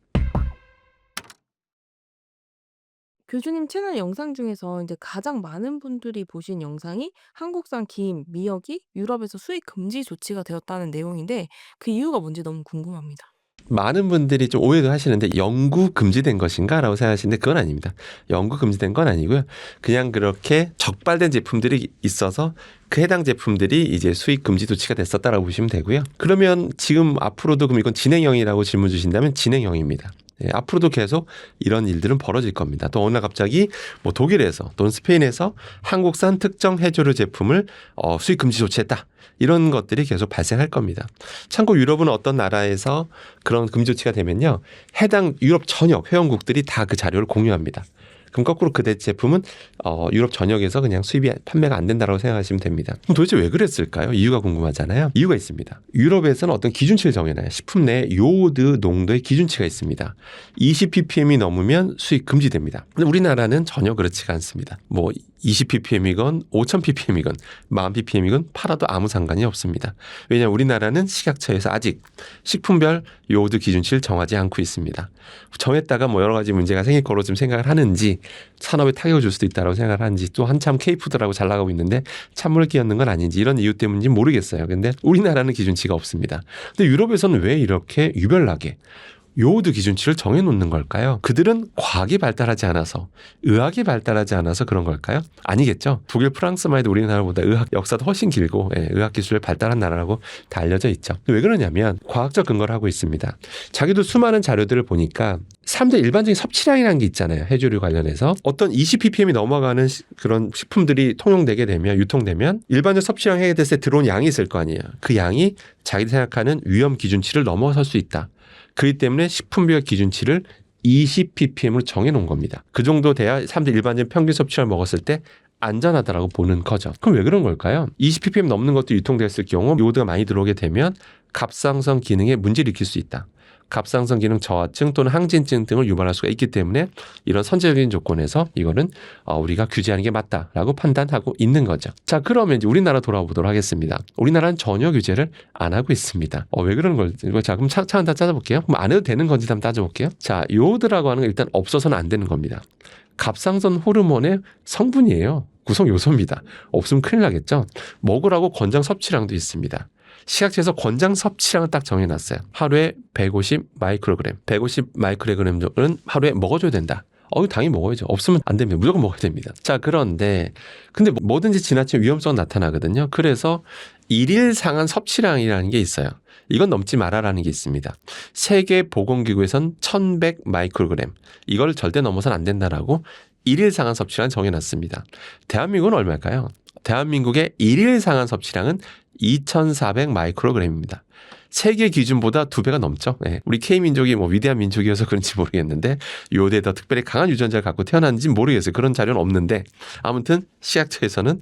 교수님 채널 영상 중에서 이제 가장 많은 분들이 보신 영상이 한국산 김, 미역이 유럽에서 수입 금지 조치가 되었다는 내용인데 그 이유가 뭔지 너무 궁금합니다. 많은 분들이 좀 오해도 하시는데 영구 금지된 것인가라고 생각하시는데 그건 아닙니다. 영구 금지된 건 아니고요. 그냥 그렇게 적발된 제품들이 있어서 그 해당 제품들이 이제 수입 금지 조치가 됐었다라고 보시면 되고요. 그러면 지금 앞으로도 그럼 이건 진행형이라고 질문 주신다면 진행형입니다. 예, 앞으로도 계속 이런 일들은 벌어질 겁니다. 또 어느 날 갑자기 뭐 독일에서 또는 스페인에서 한국산 특정 해조류 제품을 수입 금지 조치했다. 이런 것들이 계속 발생할 겁니다. 참고 유럽은 어떤 나라에서 그런 금지 조치가 되면요. 해당 유럽 전역 회원국들이 다 그 자료를 공유합니다. 그럼 거꾸로 그 제품은 유럽 전역에서 그냥 수입이 판매가 안 된다고 생각하시면 됩니다. 그럼 도대체 왜 그랬을까요? 이유가 궁금하잖아요. 이유가 있습니다. 유럽에서는 어떤 기준치를 정해놔요. 식품 내 요오드 농도의 기준치가 있습니다. 20ppm이 넘으면 수입 금지됩니다. 근데 우리나라는 전혀 그렇지가 않습니다. 뭐 20ppm이건 5000ppm이건 10,000ppm이건 팔아도 아무 상관이 없습니다. 왜냐하면 우리나라는 식약처에서 아직 식품별 요오드 기준치를 정하지 않고 있습니다. 정했다가 뭐 여러 가지 문제가 생길 거로 좀 생각을 하는지 산업에 타격을 줄 수도 있다고 생각을 하는지 또 한참 K푸드라고 잘 나가고 있는데 찬물을 끼얹는 건 아닌지 이런 이유 때문인지 모르겠어요. 근데 우리나라는 기준치가 없습니다. 근데 유럽에서는 왜 이렇게 유별나게 요오드 기준치를 정해놓는 걸까요? 그들은 과학이 발달하지 않아서 의학이 발달하지 않아서 그런 걸까요? 아니겠죠. 독일 프랑스만 해도 우리나라보다 의학 역사도 훨씬 길고 의학 기술에 발달한 나라라고 다 알려져 있죠. 왜 그러냐면 과학적 근거를 하고 있습니다. 자기도 수많은 자료들을 보니까 사람들 일반적인 섭취량이라는 게 있잖아요. 해조류 관련해서 어떤 20ppm이 넘어가는 그런 식품들이 통용되게 되면 유통되면 일반적 섭취량 해야 됐을 때 들어온 양이 있을 거 아니에요. 그 양이 자기들 생각하는 위험 기준치를 넘어설 수 있다. 그렇기 때문에 식품별 기준치를 20ppm으로 정해놓은 겁니다. 그 정도 돼야 사람들 일반적인 평균 섭취량을 먹었을 때 안전하다라고 보는 거죠. 그럼 왜 그런 걸까요? 20ppm 넘는 것도 유통됐을 경우 요오드가 많이 들어오게 되면 갑상선 기능에 문제를 일으킬 수 있다. 갑상선 기능 저하증 또는 항진증 등을 유발할 수가 있기 때문에 이런 선제적인 조건에서 이거는 우리가 규제하는 게 맞다라고 판단하고 있는 거죠. 자, 그러면 이제 우리나라 돌아보도록 하겠습니다. 우리나라는 전혀 규제를 안 하고 있습니다. 왜 그런 걸지? 자, 그럼 차원 다 따져볼게요. 그럼 안 해도 되는 건지 한번 따져볼게요. 자, 요오드라고 하는 건 일단 없어서는 안 되는 겁니다. 갑상선 호르몬의 성분이에요. 구성 요소입니다. 없으면 큰일 나겠죠. 먹으라고 권장 섭취량도 있습니다. 식약처에서 권장 섭취량을 딱 정해놨어요. 하루에 150 마이크로그램, 150 마이크로그램 정도는 하루에 먹어줘야 된다. 당연히 먹어야죠. 없으면 안 됩니다. 무조건 먹어야 됩니다. 자, 그런데 근데 뭐든지 지나치면 위험성 나타나거든요. 그래서 일일 상한 섭취량이라는 게 있어요. 이건 넘지 마라라는 게 있습니다. 세계보건기구에선 1100 마이크로그램. 이걸 절대 넘어서는 안 된다라고 일일 상한 섭취량 정해놨습니다. 대한민국은 얼마일까요? 대한민국의 일일 상한 섭취량은 2,400 마이크로그램입니다. 세계 기준보다 2배가 넘죠. 우리 K민족이 뭐 위대한 민족이어서 그런지 모르겠는데 요오드에 더 특별히 강한 유전자를 갖고 태어났는지 모르겠어요. 그런 자료는 없는데 아무튼 식약처에서는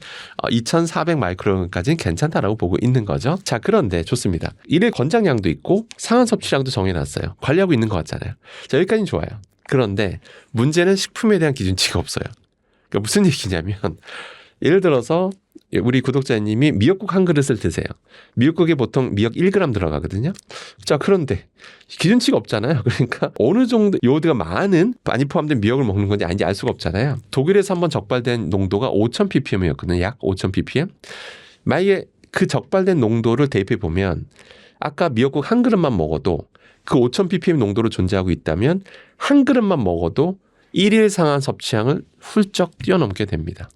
2,400 마이크로그램까지는 괜찮다라고 보고 있는 거죠. 자, 그런데 좋습니다. 일일 권장량도 있고 상한 섭취량도 정해놨어요. 관리하고 있는 것 같잖아요. 자, 여기까지는 좋아요. 그런데 문제는 식품에 대한 기준치가 없어요. 그러니까 무슨 얘기냐면 예를 들어서 우리 구독자님이 미역국 한 그릇을 드세요. 미역국에 보통 미역 1g 들어가거든요. 자, 그런데 기준치가 없잖아요. 그러니까 어느 정도 요오드가 많이 포함된 미역을 먹는 건지 아닌지 알 수가 없잖아요. 독일에서 한번 적발된 농도가 5,000ppm이었거든요. 약 5,000ppm. 만약에 그 적발된 농도를 대입해 보면 아까 미역국 한 그릇만 먹어도 그 5,000ppm 농도로 존재하고 있다면 한 그릇만 먹어도 일일 상한 섭취량을 훌쩍 뛰어넘게 됩니다.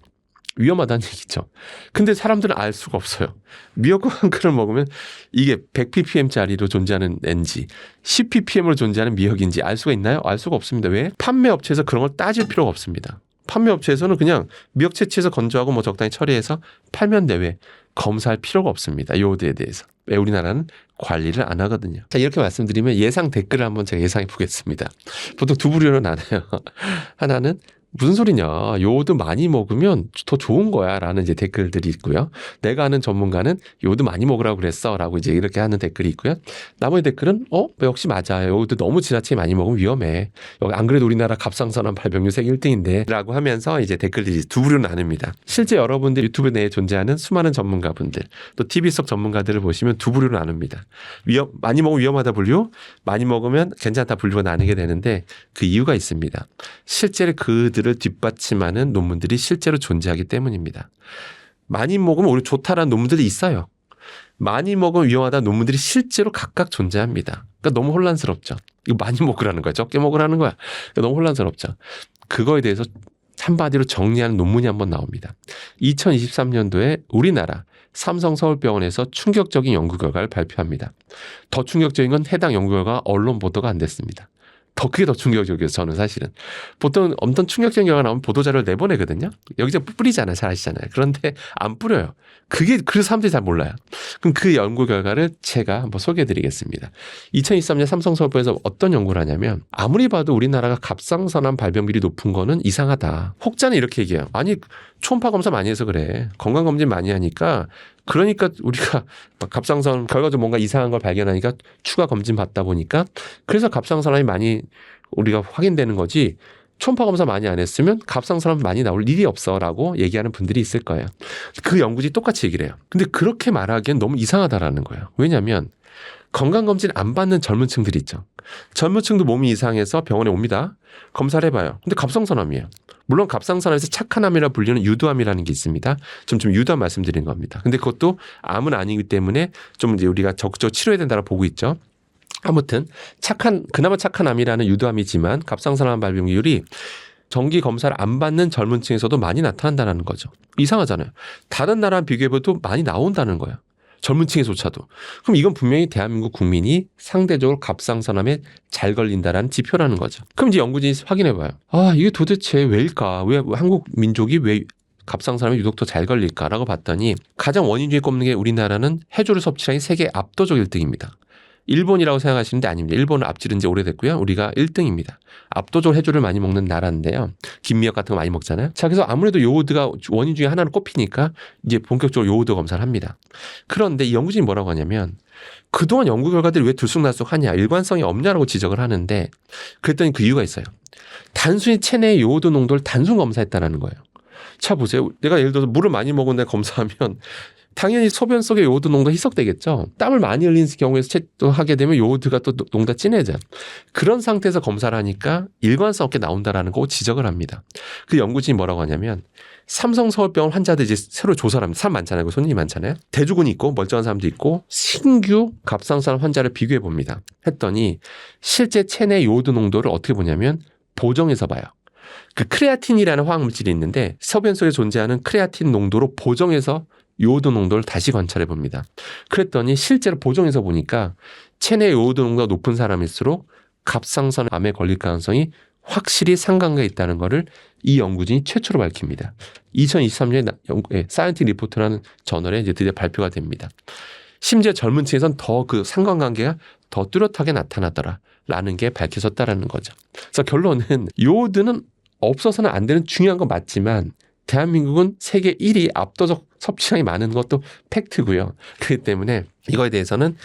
위험하다는 얘기죠. 근데 사람들은 알 수가 없어요. 미역국 한 그릇 먹으면 이게 100ppm짜리로 존재하는 앤지 10ppm으로 존재하는 미역인지 알 수가 있나요? 알 수가 없습니다. 왜? 판매업체에서 그런 걸 따질 필요가 없습니다. 판매업체에서는 그냥 미역 채취해서 건조하고 뭐 적당히 처리해서 팔면 내외 검사할 필요가 없습니다. 요오드에 대해서. 왜 우리나라는 관리를 안 하거든요. 자, 이렇게 말씀드리면 예상 댓글을 한번 제가 예상해 보겠습니다. 보통 두 부류로 나눠요. 하나는 무슨 소리냐. 요오드 많이 먹으면 더 좋은 거야. 라는 이제 댓글들이 있고요. 내가 아는 전문가는 요오드 많이 먹으라고 그랬어. 라고 이제 이렇게 하는 댓글이 있고요. 나머지 댓글은, 역시 맞아. 요오드 너무 지나치게 많이 먹으면 위험해. 안 그래도 우리나라 갑상선암 발병률 세계 1등인데. 라고 하면서 이제 댓글들이 두 부류로 나눕니다. 실제 여러분들 유튜브 내에 존재하는 수많은 전문가분들, 또 TV 속 전문가들을 보시면 두 부류로 나눕니다. 많이 먹으면 위험하다 분류, 많이 먹으면 괜찮다 분류가 나뉘게 되는데 그 이유가 있습니다. 실제로 그들은 요오드를 뒷받침하는 논문들이 실제로 존재하기 때문입니다. 많이 먹으면 오히려 좋다라는 논문들이 있어요. 많이 먹으면 위험하다는 논문들이 실제로 각각 존재합니다. 그러니까 너무 혼란스럽죠. 이거 많이 먹으라는 거야, 적게 먹으라는 거야. 그러니까 너무 혼란스럽죠. 그거에 대해서 한마디로 정리하는 논문이 한번 나옵니다. 2023년도에 우리나라 삼성서울병원에서 충격적인 연구 결과를 발표합니다. 더 충격적인 건 해당 연구 결과가 언론 보도가 안 됐습니다. 그게 더 충격적이어서 저는 사실은. 보통 엄청 충격적인 결과가 나오면 보도자료를 내보내거든요. 여기저기 뿌리잖아요. 잘 아시잖아요. 그런데 안 뿌려요. 그래서 사람들이 잘 몰라요. 그럼 그 연구 결과를 제가 한번 소개해 드리겠습니다. 2023년 삼성서울병원에서 어떤 연구를 하냐면 아무리 봐도 우리나라가 갑상선암 발병률이 높은 거는 이상하다. 혹자는 이렇게 얘기해요. 아니 초음파 검사 많이 해서 그래. 건강검진 많이 하니까 그러니까 우리가 갑상선 결과적으로 뭔가 이상한 걸 발견하니까 추가 검진 받다 보니까 그래서 갑상선암이 많이 우리가 확인되는 거지 초음파 검사 많이 안 했으면 갑상선암 많이 나올 일이 없어라고 얘기하는 분들이 있을 거예요. 그 연구진이 똑같이 얘기를 해요. 근데 그렇게 말하기엔 너무 이상하다라는 거예요. 왜냐하면 건강검진 안 받는 젊은 층들이 있죠. 젊은 층도 몸이 이상해서 병원에 옵니다. 검사를 해봐요. 근데 갑상선암이에요. 물론 갑상선암에서 착한 암이라 불리는 유두암이라는 게 있습니다. 좀 유두암 말씀드린 겁니다. 근데 그것도 암은 아니기 때문에 좀 이제 우리가 적극적으로 치료해야 된다고 보고 있죠. 아무튼 그나마 착한 암이라는 유두암이지만 갑상선암 발병률이 정기 검사를 안 받는 젊은 층에서도 많이 나타난다는 거죠. 이상하잖아요. 다른 나라랑 비교해봐도 많이 나온다는 거예요. 젊은 층에조차도. 그럼 이건 분명히 대한민국 국민이 상대적으로 갑상선암에 잘 걸린다라는 지표라는 거죠. 그럼 이제 연구진이 확인해봐요. 이게 도대체 왜일까? 왜 한국 민족이 왜 갑상선암에 유독 더 잘 걸릴까라고 봤더니 가장 원인 중에 꼽는 게 우리나라는 해조류 섭취량이 세계 압도적 1등입니다. 일본이라고 생각하시는데 아닙니다. 일본은 앞지른 지 오래됐고요. 우리가 1등입니다. 압도적으로 해조를 많이 먹는 나라인데요. 김미역 같은 거 많이 먹잖아요. 자, 그래서 아무래도 요오드가 원인 중에 하나로 꼽히니까 이제 본격적으로 요오드 검사를 합니다. 그런데 이 연구진이 뭐라고 하냐면 그동안 연구 결과들이 왜 들쑥날쑥하냐, 일관성이 없냐라고 지적을 하는데 그랬더니 그 이유가 있어요. 단순히 체내의 요오드 농도를 단순 검사했다는 거예요. 자, 보세요. 내가 예를 들어서 물을 많이 먹은 데 검사하면 당연히 소변 속의 요오드 농도가 희석되겠죠. 땀을 많이 흘린 경우에서 하게 되면 요오드가 또 농도가 진해져요. 그런 상태에서 검사를 하니까 일관성 없게 나온다라는 거 지적을 합니다. 그 연구진이 뭐라고 하냐면 삼성서울병원 환자들 이제 새로 조사를 합니다. 사람 많잖아요. 손님이 많잖아요. 대주군이 있고 멀쩡한 사람도 있고 신규 갑상선암 환자를 비교해 봅니다. 했더니 실제 체내 요오드 농도를 어떻게 보냐면 보정해서 봐요. 그 크레아틴이라는 화학물질이 있는데 소변 속에 존재하는 크레아틴 농도로 보정해서 요오드 농도를 다시 관찰해 봅니다. 그랬더니 실제로 보정해서 보니까 체내 요오드 농도가 높은 사람일수록 갑상선암에 걸릴 가능성이 확실히 상관관계가 있다는 것을 이 연구진이 최초로 밝힙니다. 2023년에 사이언티픽 리포트라는 저널에 이제 드디어 발표가 됩니다. 심지어 젊은 층에선 더 그 상관관계가 더 뚜렷하게 나타나더라라는 게 밝혀졌다라는 거죠. 그래서 결론은 요오드는 없어서는 안 되는 중요한 건 맞지만 대한민국은 세계 1위 압도적 섭취량이 많은 것도 팩트고요. 그렇기 때문에 이거에 대해서는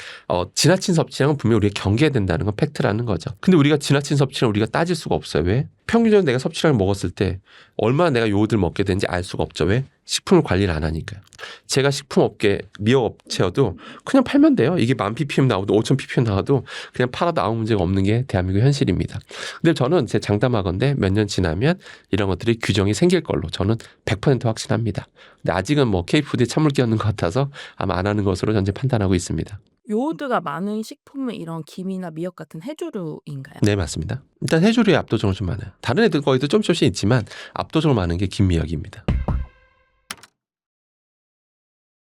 지나친 섭취량은 분명히 우리가 경계해야 된다는 건 팩트라는 거죠. 근데 우리가 지나친 섭취량을 우리가 따질 수가 없어요. 왜? 평균적으로 내가 섭취량을 먹었을 때 얼마나 내가 요오드를 먹게 되는지 알 수가 없죠. 왜? 식품을 관리를 안 하니까요. 제가 식품업계 미역업체여도 그냥 팔면 돼요. 이게 1000ppm 나와도 5000ppm 나와도 그냥 팔아도 아무 문제가 없는 게 대한민국 현실입니다. 근데 저는 제 장담하건대 몇 년 지나면 이런 것들이 규정이 생길 걸로 저는 100% 확신합니다. 근데 아직은 뭐 K푸드에 찬물 끼얹는 것 같아서 아마 안 하는 것으로 현재 판단하고 있습니다. 요오드가 많은 식품은 이런 김이나 미역 같은 해조류인가요? 네, 맞습니다. 일단 해조류에 압도적으로 좀 많아요. 다른 애들 거에도 좀 조금씩 있지만 압도적으로 많은 게 김미역입니다.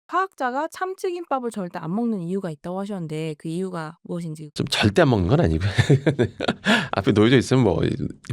화학자가 참치김밥을 절대 안 먹는 이유가 있다고 하셨는데 그 이유가 무엇인지. 좀 절대 안 먹는 건 아니고요. 앞에 놓여져 있으면 뭐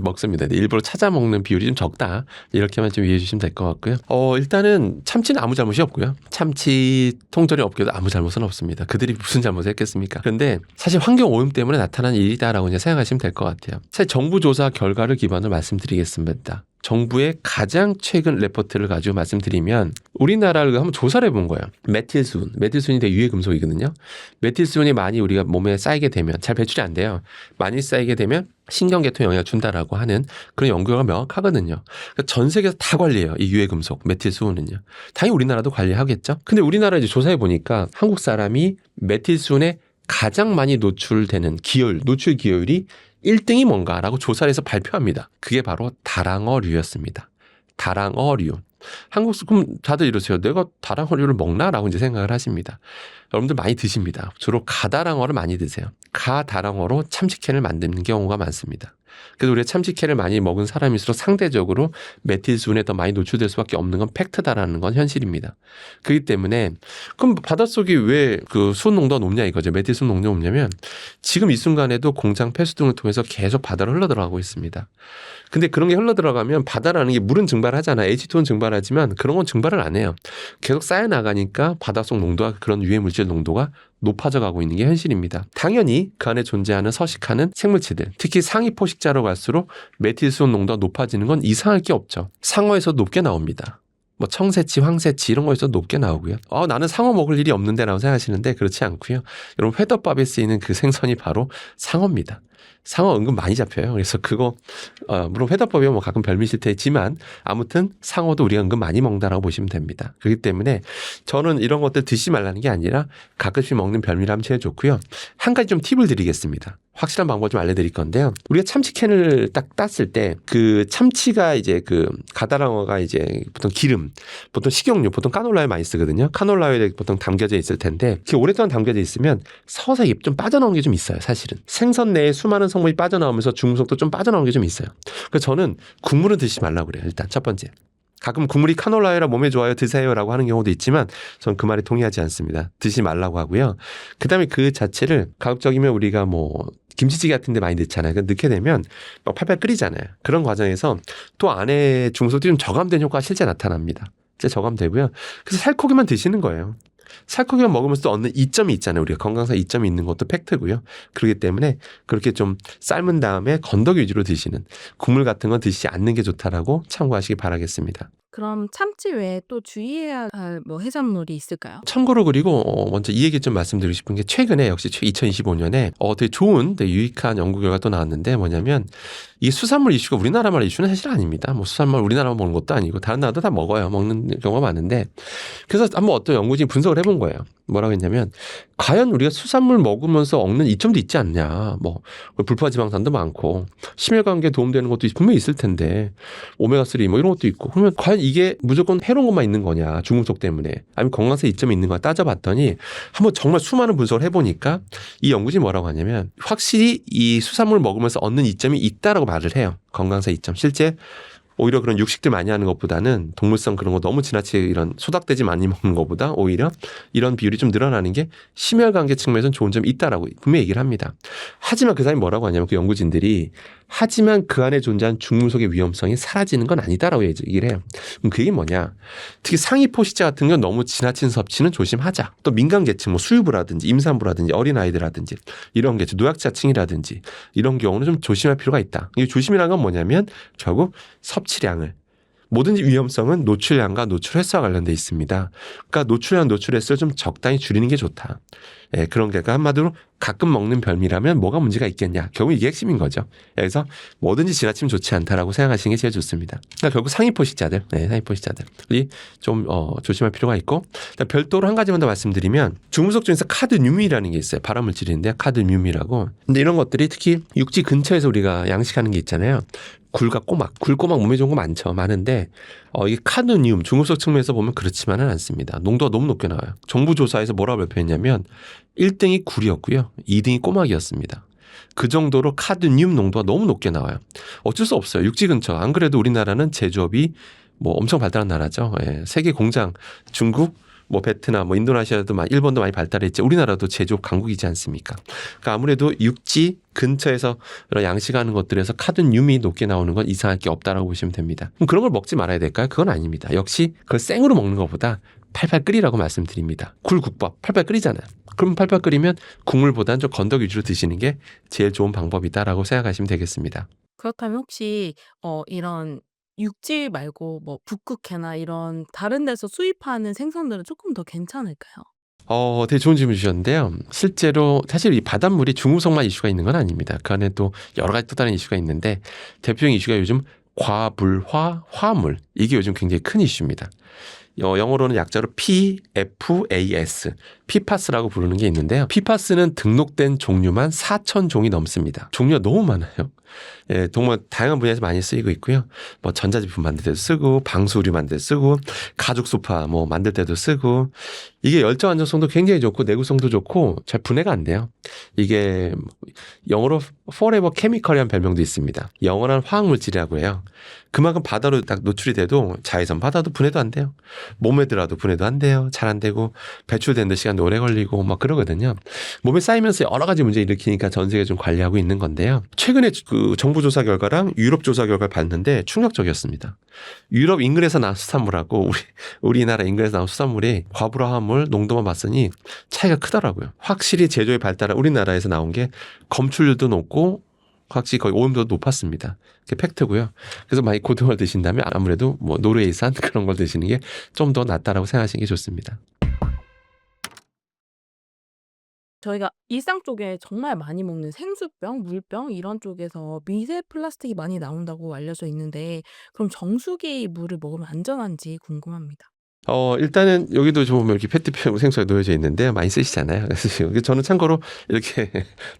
먹습니다. 일부러 찾아 먹는 비율이 좀 적다. 이렇게만 좀 이해해 주시면 될 것 같고요. 일단은 참치는 아무 잘못이 없고요. 참치 통조림 업계도 아무 잘못은 없습니다. 그들이 무슨 잘못을 했겠습니까? 그런데 사실 환경 오염 때문에 나타난 일이다라고 이제 생각하시면 될 것 같아요. 사실 정부 조사 결과를 기반으로 말씀드리겠습니다. 정부의 가장 최근 레포트를 가지고 말씀드리면 우리나라를 한번 조사를 해본 거예요. 메틸수은이 되게 유해 금속이거든요. 메틸수은이 많이 우리가 몸에 쌓이게 되면 잘 배출이 안 돼요. 많이 쌓이게 되면 신경계통에 영향을 준다라고 하는 그런 연구가 명확하거든요. 그러니까 전 세계에서 다 관리해요. 이 유해 금속 메틸수은은요. 당연히 우리나라도 관리하겠죠. 근데 우리나라 이제 조사해 보니까 한국 사람이 메틸수은의 가장 많이 노출되는 기여율, 노출 기여율이 1등이 뭔가라고 조사를 해서 발표합니다. 그게 바로 다랑어류였습니다. 다랑어류. 그럼 다들 이러세요. 내가 다랑어류를 먹나라고 이제 생각을 하십니다. 여러분들 많이 드십니다. 주로 가다랑어를 많이 드세요. 가다랑어로 참치캔을 만드는 경우가 많습니다. 그래서 우리가 참치캔을 많이 먹은 사람일수록 상대적으로 메틸수은에 더 많이 노출될 수밖에 없는 건 팩트다라는 건 현실입니다. 그렇기 때문에 그럼 바닷속이 왜 그 수은 농도가 높냐 이거죠. 메틸수은 농도가 높냐면 지금 이 순간에도 공장 폐수 등을 통해서 계속 바다로 흘러들어가고 있습니다. 근데 그런 게 흘러들어가면 바다라는 게 물은 증발하잖아. H2는 증발하지만 그런 건 증발을 안 해요. 계속 쌓여나가니까 바닷속 농도와 그런 유해물질 농도가 높아져 가고 있는 게 현실입니다. 당연히 그 안에 존재하는 서식하는 생물체들, 특히 상위 포식자로 갈수록 메틸수은 농도가 높아지는 건 이상할 게 없죠. 상어에서 높게 나옵니다. 뭐 청새치, 황새치 이런 거에서 높게 나오고요. 나는 상어 먹을 일이 없는데 라고 생각하시는데 그렇지 않고요. 여러분 회덮밥에 쓰이는 그 생선이 바로 상어입니다. 상어 은근 많이 잡혀요. 그래서 그거 물론 회덮밥이 뭐 가끔 별미실 테지만 아무튼 상어도 우리가 은근 많이 먹는다라고 보시면 됩니다. 그렇기 때문에 저는 이런 것들 드시지 말라는 게 아니라 가끔씩 먹는 별미라면 제일 좋고요. 한 가지 좀 팁을 드리겠습니다. 확실한 방법 좀 알려드릴 건데요. 우리가 참치캔을 딱 땄을 때 그 참치가 이제 그 가다랑어가 이제 보통 기름, 보통 식용유, 보통 카놀라에 많이 쓰거든요. 카놀라에 보통 담겨져 있을 텐데 이렇게 오랫동안 담겨져 있으면 서서히 좀 빠져나오는 게 좀 있어요. 사실은 생선 내에 수많은 성분이 빠져나오면서 중금속도 좀 빠져나오는 게 좀 있어요. 그래서 저는 국물은 드시지 말라고 그래요. 일단 첫 번째. 가끔 국물이 카놀라유라 몸에 좋아요 드세요라고 하는 경우도 있지만 전 그 말에 동의하지 않습니다. 드시지 말라고 하고요. 그다음에 그 자체를 가급적이면 우리가 뭐 김치찌개 같은 데 많이 넣잖아요. 넣게 되면 막 팔팔 끓이잖아요. 그런 과정에서 또 안에 중금속들이 좀 저감된 효과가 실제 나타납니다. 실제 저감되고요. 그래서 살코기만 드시는 거예요. 살코기만 먹으면서 얻는 이점이 있잖아요. 우리가 건강상 이점이 있는 것도 팩트고요. 그렇기 때문에 그렇게 좀 삶은 다음에 건더기 위주로 드시는 국물 같은 건 드시지 않는 게 좋다라고 참고하시기 바라겠습니다. 그럼 참치 외에 또 주의해야 할 뭐 해산물이 있을까요? 참고로 그리고 먼저 이 얘기 좀 말씀드리고 싶은 게 최근에 역시 2025년에 되게 좋은 되게 유익한 연구 결과가 또 나왔는데 뭐냐면 이 수산물 이슈가 우리나라만 이슈는 사실 아닙니다. 뭐 수산물 우리나라만 먹는 것도 아니고 다른 나라도 다 먹어요. 먹는 경우가 많은데 그래서 한번 어떤 연구진이 분석을 해본 거예요. 뭐라고 했냐면 과연 우리가 수산물 먹으면서 얻는 이점도 있지 않냐. 뭐 불포화지방산도 많고 심혈관계에 도움되는 것도 분명히 있을 텐데 오메가3 뭐 이런 것도 있고 그러면 과연 이게 무조건 해로운 것만 있는 거냐. 중금속 때문에 아니면 건강상 이점이 있는 거냐 따져봤더니 한번 정말 수많은 분석을 해보니까 이 연구진이 뭐라고 하냐면 확실히 이 수산물 먹으면서 얻는 이점이 있다라고 말을 해요. 건강상 이점. 실제 오히려 그런 육식들 많이 하는 것보다는 동물성 그런 거 너무 지나치게 이런 소닥돼지 많이 먹는 것보다 오히려 이런 비율이 좀 늘어나는 게 심혈관계 측면에서는 좋은 점이 있다라고 분명히 얘기를 합니다. 하지만 그 사람이 뭐라고 하냐면 그 연구진들이 하지만 그 안에 존재한 중금속의 위험성이 사라지는 건 아니다라고 얘기를 해요. 그럼 그게 뭐냐. 특히 상위 포식자 같은 건 너무 지나친 섭취는 조심하자. 또 민간계층 뭐 수유부라든지 임산부라든지 어린아이들라든지 이런 계층 노약자층이라든지 이런 경우는 좀 조심할 필요가 있다. 이게 조심이라는 건 뭐냐면 결국 섭취량을 뭐든지 위험성은 노출량과 노출 횟수와 관련돼 있습니다. 그러니까 노출량, 노출 횟수를 좀 적당히 줄이는 게 좋다. 예, 그런 게 한마디로 가끔 먹는 별미라면 뭐가 문제가 있겠냐. 결국 이게 핵심인 거죠. 그래서 뭐든지 지나치면 좋지 않다라고 생각하시는 게 제일 좋습니다. 그러니까 결국 상위 포식자들, 상위 포식자들이 좀 조심할 필요가 있고 별도로 한 가지만 더 말씀드리면 중금속 중에서 카드뮴이라는 게 있어요. 발암물질인데 카드뮴이라고. 근데 이런 것들이 특히 육지 근처에서 우리가 양식하는 게 있잖아요. 굴과 꼬막, 굴꼬막 몸에 좋은 거 많은데 이게 카드뮴 중금속 측면에서 보면 그렇지만은 않습니다. 농도가 너무 높게 나와요. 정부 조사에서 뭐라고 발표했냐면 1등이 굴이었고요. 2등이 꼬막이었습니다. 그 정도로 카드뮴 농도가 너무 높게 나와요. 어쩔 수 없어요. 육지 근처. 안 그래도 우리나라는 제조업이 뭐 엄청 발달한 나라죠. 세계 공장, 중국, 뭐 베트남, 뭐 인도네시아도 일본도 많이 발달했지. 우리나라도 제조업 강국이지 않습니까? 그러니까 아무래도 육지 근처에서 양식하는 것들에서 카드뮴이 높게 나오는 건 이상할 게 없다라고 보시면 됩니다. 그럼 그런 걸 먹지 말아야 될까요? 그건 아닙니다. 역시 그걸 생으로 먹는 것보다 팔팔 끓이라고 말씀드립니다. 굴국밥 팔팔 끓이잖아요. 그럼 팔팔 끓이면 국물보다는 좀 건더기 위주로 드시는 게 제일 좋은 방법이다라고 생각하시면 되겠습니다. 그렇다면 혹시 이런 육지 말고 뭐 북극해나 이런 다른 데서 수입하는 생선들은 조금 더 괜찮을까요? 되게 좋은 질문 주셨는데요. 실제로 사실 이 바닷물이 중금속만 이슈가 있는 건 아닙니다. 그 안에 또 여러 가지 또 다른 이슈가 있는데 대표적인 이슈가 요즘 과불화, 화물. 이게 요즘 굉장히 큰 이슈입니다. 영어로는 약자로 PFAS, PFAS라고 부르는 게 있는데요. PFAS는 등록된 종류만 4,000종이 넘습니다. 종류가 너무 많아요. 예, 정말 다양한 분야에서 많이 쓰이고 있고요. 뭐 전자제품 만들 때도 쓰고, 방수우리 만들 때 쓰고, 가죽 소파 뭐 만들 때도 쓰고, 이게 열정 안정성도 굉장히 좋고, 내구성도 좋고, 잘 분해가 안 돼요. 이게 영어로 forever chemical이라는 별명도 있습니다. 영원한 화학물질이라고 해요. 그만큼 바다로 딱 노출이 돼도 자외선 받아도 분해도 안 돼요. 몸에 들어도 분해도 안 돼요. 잘 안 되고 배출되는 데 시간도 오래 걸리고 막 그러거든요. 몸에 쌓이면서 여러 가지 문제 일으키니까 전 세계 좀 관리하고 있는 건데요. 최근에 그 정부 조사 결과랑 유럽 조사 결과를 봤는데 충격적이었습니다. 유럽 인근에서 나온 수산물하고 우리나라 인근에서 나온 수산물이 과부하화물 농도만 봤으니 차이가 크더라고요. 확실히 제조의 발달한 우리나라에서 나온 게 검출률도 높고 확실히 거의 오염도도 높았습니다. 그게 팩트고요. 그래서 만약 고등어를 드신다면 아무래도 뭐 노르웨이산 그런 걸 드시는 게 좀 더 낫다라고 생각하시는 게 좋습니다. 저희가 일상 쪽에 정말 많이 먹는 생수병, 물병 이런 쪽에서 미세 플라스틱이 많이 나온다고 알려져 있는데 그럼 정수기 물을 먹으면 안전한지 궁금합니다. 일단은 여기도 좀 보면 이렇게 페트병 생수가 놓여져 있는데 많이 쓰시잖아요. 그래서 저는 참고로 이렇게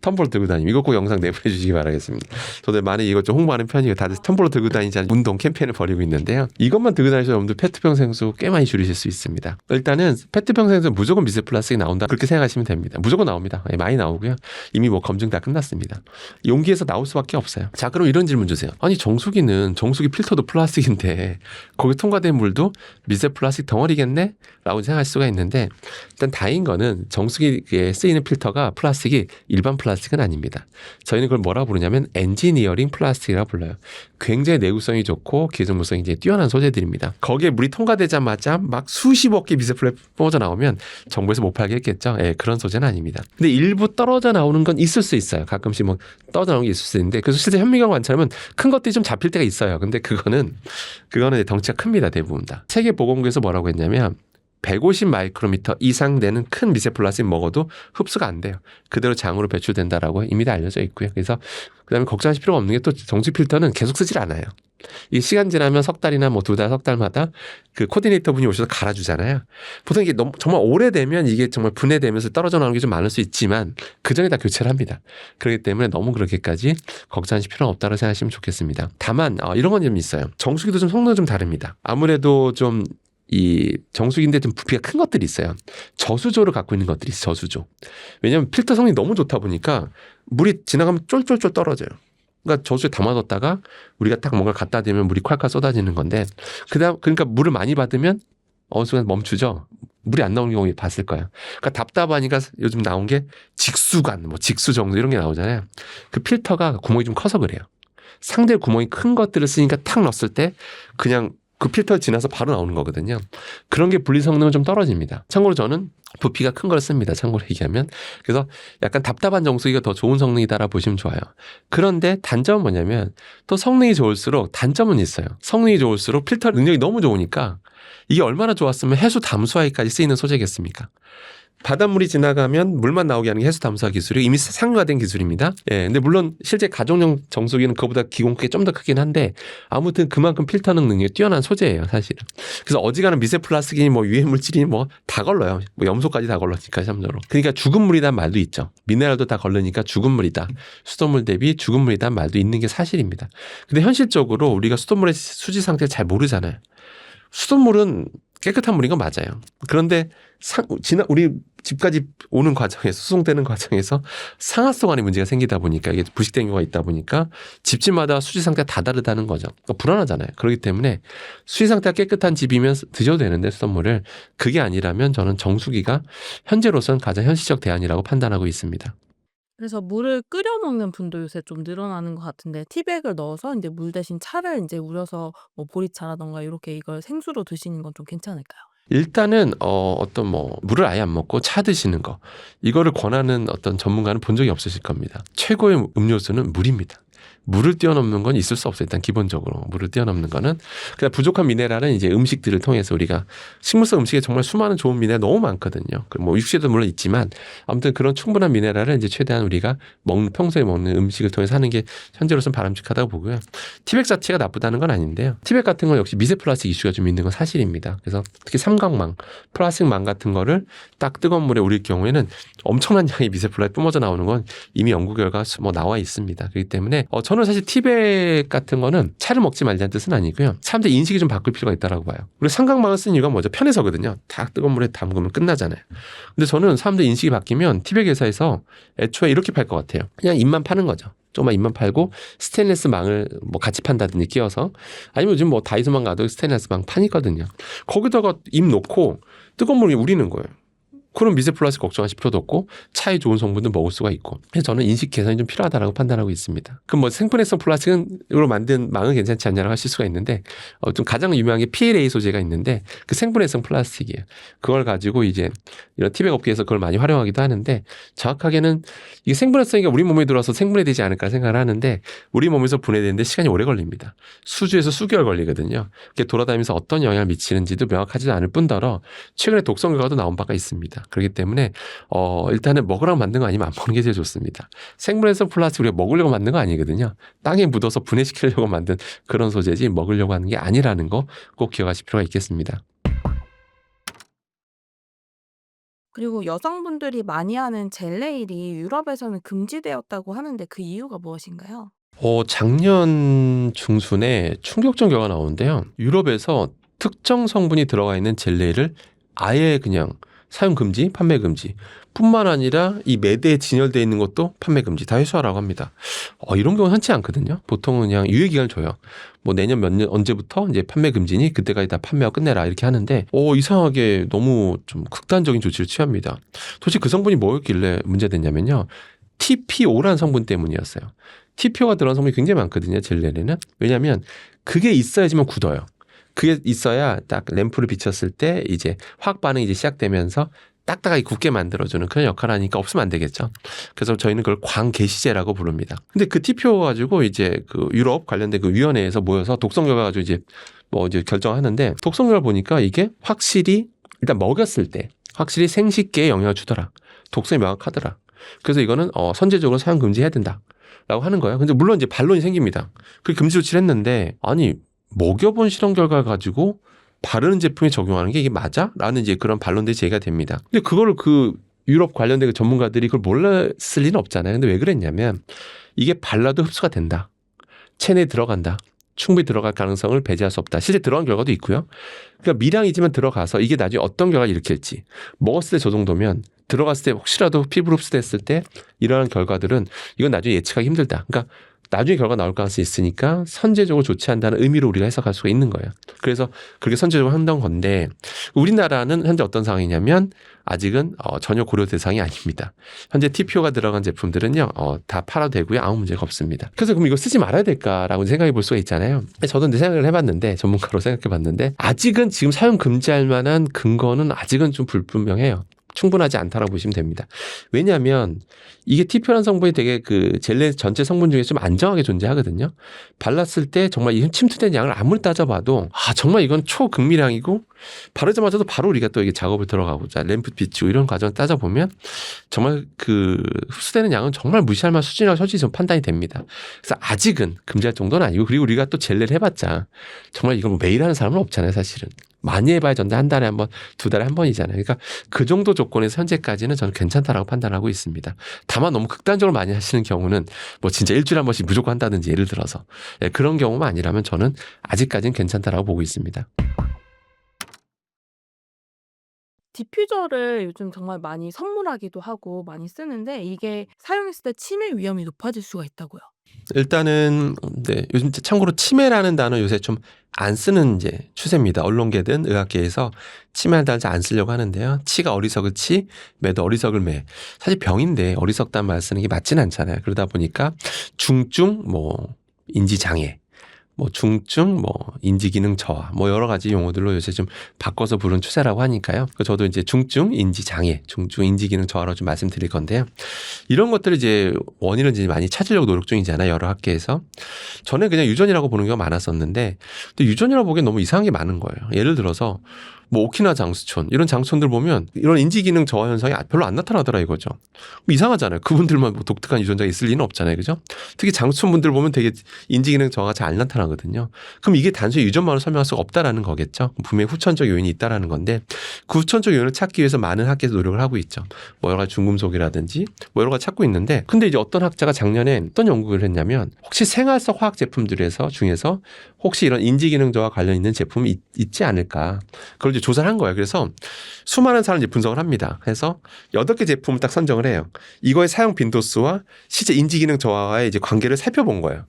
텀블러 들고 다니면 이거 꼭 영상 내보내 주시기 바라겠습니다. 저도 많이 이것 좀 홍보하는 편이고 다들 텀블러 들고 다니자는 운동 캠페인을 벌이고 있는데요. 이것만 들고 다니셔도 여러분들 페트병 생수 꽤 많이 줄이실 수 있습니다. 일단은 페트병 생수는 무조건 미세 플라스틱이 나온다 그렇게 생각하시면 됩니다. 무조건 나옵니다. 많이 나오고요. 이미 뭐 검증 다 끝났습니다. 용기에서 나올 수밖에 없어요. 자, 그럼 이런 질문 주세요. 아니 정수기 필터도 플라스틱인데 거기 통과된 물도 미세 플라스틱 덩어리겠네? 라고 생각할 수가 있는데 일단 다행인 거는 정수기에 쓰이는 필터가 플라스틱이 일반 플라스틱은 아닙니다. 저희는 그걸 뭐라고 부르냐면 엔지니어링 플라스틱이라고 불러요. 굉장히 내구성이 좋고 기술물성이 이제 뛰어난 소재들입니다. 거기에 물이 통과되자마자 막 수십억 개 미세 플라스틱 뿜어져 나오면 정부에서 못 팔게 했겠죠. 예, 그런 소재는 아닙니다. 근데 일부 떨어져 나오는 건 있을 수 있어요. 가끔씩 뭐 떨어져 나오는 게 있을 수 있는데 그래서 실제 현미경 관찰하면 큰 것들이 좀 잡힐 때가 있어요. 근데 그거는 덩치가 큽니다. 대부분 다. 세계보건국에서 뭐라고 했냐면 150 마이크로미터 이상 되는 큰 미세 플라스틱 먹어도 흡수가 안 돼요. 그대로 장으로 배출된다라고 이미 다 알려져 있고요. 그래서 그다음에 걱정하실 필요가 없는 게 또 정수기 필터는 계속 쓰질 않아요. 이 시간 지나면 석 달이나 뭐 2달, 석 달마다 그 코디네이터 분이 오셔서 갈아주잖아요. 보통 이게 정말 오래되면 이게 정말 분해되면서 떨어져 나오는 게 좀 많을 수 있지만 그 전에 다 교체를 합니다. 그렇기 때문에 너무 그렇게까지 걱정하실 필요는 없다고 생각하시면 좋겠습니다. 다만 이런 건 좀 있어요. 정수기도 좀 성능이 좀 다릅니다. 아무래도 좀 이 정수기인데 좀 부피가 큰 것들이 있어요. 저수조를 갖고 있는 것들이 있어요. 저수조. 왜냐하면 필터 성능이 너무 좋다 보니까 물이 지나가면 쫄쫄쫄 떨어져요. 그러니까 저수조에 담아뒀다가 우리가 딱 뭔가 갖다 대면 물이 콸콸 쏟아지는 건데 그러니까 물을 많이 받으면 어느 순간 멈추죠. 물이 안 나오는 경우 봤을 거예요. 그러니까 답답하니까 요즘 나온 게 직수관, 뭐 직수 정수 이런 게 나오잖아요. 그 필터가 구멍이 좀 커서 그래요. 상대 구멍이 큰 것들을 쓰니까 탁 넣었을 때 그냥 그 필터 지나서 바로 나오는 거거든요. 그런 게 분리 성능은 좀 떨어집니다. 참고로 저는 부피가 큰 걸 씁니다. 참고로 얘기하면. 그래서 약간 답답한 정수기가 더 좋은 성능이다라고 보시면 좋아요. 그런데 단점은 뭐냐면 또 성능이 좋을수록 단점은 있어요. 성능이 좋을수록 필터 능력이 너무 좋으니까 이게 얼마나 좋았으면 해수 담수화기까지 쓰이는 소재겠습니까? 바닷물이 지나가면 물만 나오게 하는 게 해수 담수화 기술이 이미 상용화된 기술입니다. 예, 근데 물론 실제 가정용 정수기는 그거보다 기공크기 좀 더 크긴 한데 아무튼 그만큼 필터 능력이 뛰어난 소재예요, 사실은. 그래서 어지간한 미세 플라스틱이니 뭐 유해 물질이 뭐 다 걸러요. 뭐 염소까지 다 걸러니까 참조로. 그러니까 죽은 물이란 말도 있죠. 미네랄도 다 걸르니까 죽은 물이다. 수돗물 대비 죽은 물이란 말도 있는 게 사실입니다. 근데 현실적으로 우리가 수돗물의 수지 상태를 잘 모르잖아요. 수돗물은 깨끗한 물인 건 맞아요. 그런데 우리 집까지 오는 과정에서 수송되는 과정에서 상하성 안에 문제가 생기다 보니까 이게 부식된 경우가 있다 보니까 집집마다 수지 상태가 다 다르다는 거죠. 그러니까 불안하잖아요. 그렇기 때문에 수지 상태가 깨끗한 집이면 드셔도 되는데 수돗물을 그게 아니라면 저는 정수기가 현재로서는 가장 현실적 대안이라고 판단하고 있습니다. 그래서 물을 끓여 먹는 분도 요새 좀 늘어나는 것 같은데 티백을 넣어서 이제 물 대신 차를 이제 우려서 뭐 보리차라든가 이렇게 이걸 생수로 드시는 건 좀 괜찮을까요? 일단은 어떤 뭐 물을 아예 안 먹고 차 드시는 거 이거를 권하는 어떤 전문가는 본 적이 없으실 겁니다. 최고의 음료수는 물입니다. 물을 뛰어넘는 건 있을 수 없어요. 일단 기본적으로 물을 뛰어넘는 거는 그냥 부족한 미네랄은 이제 음식들을 통해서 우리가 식물성 음식에 정말 수많은 좋은 미네랄 너무 많거든요. 뭐 육식에도 물론 있지만 아무튼 그런 충분한 미네랄을 이제 최대한 우리가 평소에 먹는 음식을 통해서 하는 게 현재로서는 바람직하다고 보고요. 티백 자체가 나쁘다는 건 아닌데요. 티백 같은 건 역시 미세 플라스틱 이슈가 좀 있는 건 사실입니다. 그래서 특히 삼각망, 플라스틱 망 같은 거를 딱 뜨거운 물에 우릴 경우에는 엄청난 양의 미세 플라스틱 뿜어져 나오는 건 이미 연구 결과 뭐 나와 있습니다. 그렇기 때문에 저는 사실 티백 같은 거는 차를 먹지 말자는 뜻은 아니고요. 사람들 인식이 좀 바꿀 필요가 있다고 봐요. 우리 삼각망을 쓴 이유가 뭐죠? 편해서거든요. 다 뜨거운 물에 담그면 끝나잖아요. 근데 저는 사람들 인식이 바뀌면 티백 회사에서 애초에 이렇게 팔 것 같아요. 그냥 입만 파는 거죠. 조금만 입만 팔고 스테인리스 망을 뭐 같이 판다든지 끼워서 아니면 요즘 뭐 다이소만 가도 스테인리스 망 판이거든요. 거기다가 입 놓고 뜨거운 물에 우리는 거예요. 그럼 미세 플라스틱 걱정하실 필요도 없고 차에 좋은 성분도 먹을 수가 있고 그래서 저는 인식 개선이 좀 필요하다고 판단하고 있습니다. 그럼 뭐 생분해성 플라스틱으로 만든 망은 괜찮지 않냐고 하실 수가 있는데 좀 가장 유명한 게 PLA 소재가 있는데 그 생분해성 플라스틱이에요. 그걸 가지고 이제 이런 티백 업계에서 그걸 많이 활용하기도 하는데 정확하게는 이게 생분해성이 우리 몸에 들어와서 생분해되지 않을까 생각을 하는데 우리 몸에서 분해되는데 시간이 오래 걸립니다. 수주에서 수개월 걸리거든요. 그게 돌아다니면서 어떤 영향을 미치는지도 명확하지 않을 뿐더러 최근에 독성 결과도 나온 바가 있습니다. 그렇기 때문에 일단은 먹으라고 만든 거 아니면 안 먹는 게 제일 좋습니다. 생분해성 플라스틱 우리가 먹으려고 만든 거 아니거든요. 땅에 묻어서 분해시키려고 만든 그런 소재지 먹으려고 하는 게 아니라는 거 꼭 기억하실 필요가 있겠습니다. 그리고 여성분들이 많이 하는 젤네일이 유럽에서는 금지되었다고 하는데 그 이유가 무엇인가요? 작년 중순에 충격적 결과가 나오는데요. 유럽에서 특정 성분이 들어가 있는 젤네일을 아예 그냥 사용 금지, 판매 금지 뿐만 아니라 이 매대에 진열되어 있는 것도 판매 금지 다 회수하라고 합니다. 이런 경우는 흔치 않거든요. 보통은 그냥 유예 기간을 줘요. 뭐 내년 몇 년 언제부터 이제 판매 금지니 그때까지 다 판매하고 끝내라 이렇게 하는데 이상하게 너무 좀 극단적인 조치를 취합니다. 도대체 그 성분이 뭐였길래 문제됐냐면요. TPO라는 성분 때문이었어요. TPO가 들어간 성분이 굉장히 많거든요. 젤네일에는. 왜냐하면 그게 있어야지만 굳어요. 그게 있어야 딱 램프를 비쳤을 때 이제 화학 반응이 이제 시작되면서 딱딱하게 굳게 만들어주는 그런 역할을 하니까 없으면 안 되겠죠. 그래서 저희는 그걸 광개시제라고 부릅니다. 근데 그 TPO 가지고 이제 그 유럽 관련된 그 위원회에서 모여서 독성 결과 가지고 이제 뭐 이제 결정하는데 독성 결과 보니까 이게 확실히 일단 먹였을 때 확실히 생식계에 영향을 주더라. 독성이 명확하더라. 그래서 이거는 선제적으로 사용 금지해야 된다라고 하는 거예요. 근데 물론 이제 반론이 생깁니다. 그 금지 조치를 했는데 아니 먹여본 실험 결과 가지고 바르는 제품에 적용하는 게 이게 맞아? 라는 이제 그런 반론들이 제기가 됩니다. 근데 그거를 그 유럽 관련된 그 전문가들이 그걸 몰랐을 리는 없잖아요. 근데 왜 그랬냐면 이게 발라도 흡수가 된다. 체내에 들어간다. 충분히 들어갈 가능성을 배제할 수 없다. 실제 들어간 결과도 있고요. 그러니까 미량이지만 들어가서 이게 나중에 어떤 결과를 일으킬지 먹었을 때 저 정도면 들어갔을 때 혹시라도 피부로 흡수됐을 때 이러한 결과들은 이건 나중에 예측하기 힘들다. 그러니까 나중에 결과 나올 가능성이 있으니까 선제적으로 조치한다는 의미로 우리가 해석할 수가 있는 거예요. 그래서 그렇게 선제적으로 한다는 건데 우리나라는 현재 어떤 상황이냐면 아직은 전혀 고려 대상이 아닙니다. 현재 TPO가 들어간 제품들은요 다 팔아도 되고요. 아무 문제가 없습니다. 그래서 그럼 이거 쓰지 말아야 될까라고 생각해 볼 수가 있잖아요. 저도 내 생각을 해봤는데 전문가로 생각해 봤는데 아직은 지금 사용 금지할 만한 근거는 아직은 좀 불분명해요. 충분하지 않다라고 보시면 됩니다. 왜냐하면 이게 TPO라는 성분이 되게 그 젤네 전체 성분 중에 좀 안정하게 존재하거든요. 발랐을 때 정말 이 침투된 양을 아무리 따져봐도 정말 이건 초극미량이고 바르자마자도 바로 우리가 또 이게 작업을 들어가고 램프 비치고 이런 과정을 따져보면 정말 그 흡수되는 양은 정말 무시할 만한 수준이라고 솔직히 좀 판단이 됩니다. 그래서 아직은 금지할 정도는 아니고 그리고 우리가 또 젤네를 해봤자 정말 이걸 뭐 매일 하는 사람은 없잖아요. 사실은. 많이 해봐야 전대 한 달에 한 번, 두 달에 한 번이잖아요. 그러니까 그 정도 조건에서 현재까지는 저는 괜찮다라고 판단하고 있습니다. 다만 너무 극단적으로 많이 하시는 경우는 뭐 진짜 일주일에 한 번씩 무조건 한다든지 예를 들어서 그런 경우만 아니라면 저는 아직까지는 괜찮다라고 보고 있습니다. 디퓨저를 요즘 정말 많이 선물하기도 하고 많이 쓰는데 이게 사용했을 때 치매 위험이 높아질 수가 있다고요. 일단은 요즘 참고로 치매라는 단어 요새 좀 안 쓰는 이제 추세입니다. 언론계든 의학계에서 치매라는 단어 잘 안 쓰려고 하는데요. 치가 어리석을 치, 매도 어리석을 매. 사실 병인데 어리석다는 말 쓰는 게 맞진 않잖아요. 그러다 보니까 중증 인지 장애, 뭐 중증, 뭐 인지기능 저하, 뭐 여러 가지 용어들로 요새 좀 바꿔서 부르는 추세라고 하니까요. 저도 이제 중증 인지 장애, 중증 인지기능 저하로 좀 말씀드릴 건데요. 이런 것들을 이제 원인을 이제 많이 찾으려고 노력 중이잖아요. 여러 학계에서. 저는 그냥 유전이라고 보는 경우가 많았었는데, 또 유전이라고 보기엔 너무 이상한 게 많은 거예요. 예를 들어서 뭐 오키나와 장수촌 이런 장수촌들 보면 이런 인지기능 저하 현상이 별로 안 나타나더라 이거죠. 이상하잖아요. 그분들만 뭐 독특한 유전자가 있을 리는 없잖아요. 그죠? 특히 장수촌 분들 보면 되게 인지기능 저하가 잘 안 나타나거든요. 그럼 이게 단순히 유전만으로 설명할 수가 없다라는 거겠죠. 분명히 후천적 요인이 있다라는 건데 그 후천적 요인을 찾기 위해서 많은 학계에서 노력을 하고 있죠. 뭐 여러 가지 중금속이라든지 뭐 여러 가지 찾고 있는데, 근데 이제 어떤 학자가 작년에 어떤 연구를 했냐면 혹시 생활성 화학 제품들에서 중에서 혹시 이런 인지기능 저하 관련 있는 제품이 있지 않을까, 그걸 이제 조사를 한 거예요. 그래서 수많은 사람을 이제 분석을 합니다. 그래서 8개 제품을 딱 선정을 해요. 이거의 사용 빈도수와 실제 인지기능 저하와의 이제 관계를 살펴본 거예요.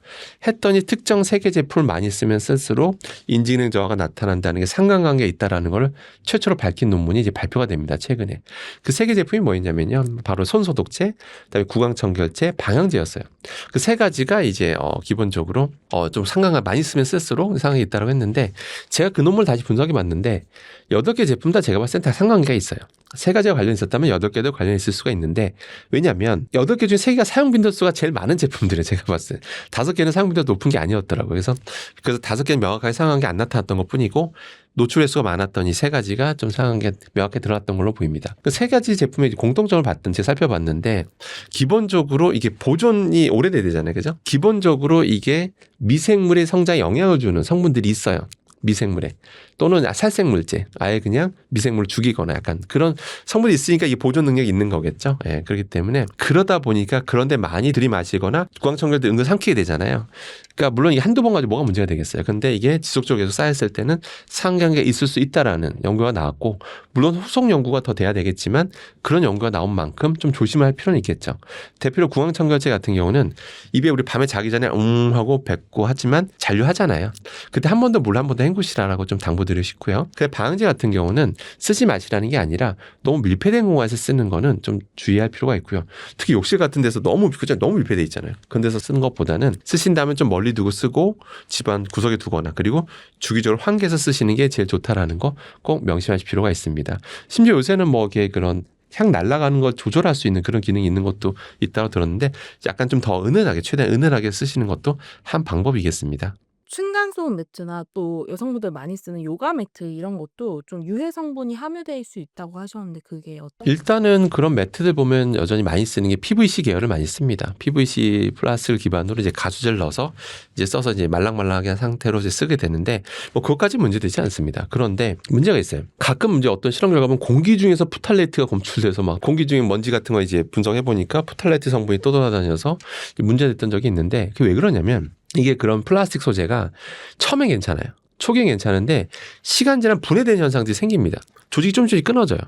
했더니 특정 3개 제품을 많이 쓰면 쓸수록 인지기능 저하가 나타난다는 게 상관관계가 있다라는 걸 최초로 밝힌 논문이 이제 발표가 됩니다. 최근에. 그 3개 제품이 뭐였냐면요. 바로 손소독제, 그다음에 구강청결제, 방향제였어요. 그 3가지가 이제 기본적으로 좀 상관관 많이 쓰면 쓸수록 상관이 있다고 했는데, 제가 그 논문을 다시 분석해 봤는데 8개 제품 다 제가 봤을 때 다 상관관계가 있어요. 3가지가 관련이 있었다면 8개도 관련이 있을 수가 있는데, 왜냐하면 8개 중에 3개가 사용 빈도수가 제일 많은 제품들이에요. 제가 봤을 때 5개는 사용 빈도가 높은 게 아니었더라고요. 그래서 5개는 명확하게 상관관계 안 나타났던 것 뿐이고, 노출 횟수가 많았던 이 3가지가 좀 상관관계 명확하게 드러났던 걸로 보입니다. 그 3가지 제품의 공통점을 제가 살펴봤는데, 기본적으로 이게 보존이 오래돼야 되잖아요. 그죠? 기본적으로 이게 미생물의 성장에 영향을 주는 성분들이 있어요. 미생물에, 또는 살생물제, 아예 그냥 미생물을 죽이거나 약간 그런 성분이 있으니까 이게 보존 능력이 있는 거겠죠. 예, 그렇기 때문에 그러다 보니까 그런데 많이 들이마시거나 구강청결제 은근 삼키게 되잖아요. 그러니까 물론 이게 한두 번 가지고 뭐가 문제가 되겠어요. 근데 이게 지속적으로 계속 쌓였을 때는 상관관계가 있을 수 있다라는 연구가 나왔고, 물론 후속 연구가 더 돼야 되겠지만 그런 연구가 나온 만큼 좀 조심할 필요는 있겠죠. 대표로 구강청결제 같은 경우는 입에 우리 밤에 자기 전에 하고 뱉고 하지만 잔류하잖아요. 그때 한 번 더 물 한 번 더 헹구시라라고 좀 당부드리고 싶고요. 그 방향제 같은 경우는 쓰지 마시라는 게 아니라 너무 밀폐된 공간에서 쓰는 거는 좀 주의할 필요가 있고요. 특히 욕실 같은 데서 너무 밀폐돼 있잖아요. 그런 데서 쓰는 것보다는 쓰신다면 좀 멀리 두고 쓰고 집안 구석에 두거나, 그리고 주기적으로 환기해서 쓰시는 게 제일 좋다라는 거 꼭 명심하실 필요가 있습니다. 심지어 요새는 뭐 이게 그런 향 날아가는 거 조절할 수 있는 그런 기능이 있는 것도 있다고 들었는데, 약간 좀 더 은은하게, 최대한 은은하게 쓰시는 것도 한 방법이겠습니다. 층간소음 매트나 또 여성분들 많이 쓰는 요가 매트 이런 것도 좀 유해 성분이 함유될 수 있다고 하셨는데 그게 어떤? 일단은 그런 매트들 보면 여전히 많이 쓰는 게 PVC 계열을 많이 씁니다. PVC 플라스틱을 기반으로 이제 가수제를 넣어서 이제 써서 이제 말랑말랑하게 한 상태로 이제 쓰게 되는데, 뭐 그것까지 문제되지 않습니다. 그런데 문제가 있어요. 가끔 이제 어떤 실험 결과 보면 공기 중에서 프탈레이트가 검출돼서 막 공기 중에 먼지 같은 거 이제 분석해 보니까 프탈레이트 성분이 또 돌아다녀서 문제됐던 적이 있는데, 그게 왜 그러냐면 이게 그런 플라스틱 소재가 처음엔 괜찮아요. 초기엔 괜찮은데 시간 지나면 분해되는 현상들이 생깁니다. 조직이 좀씩 끊어져요.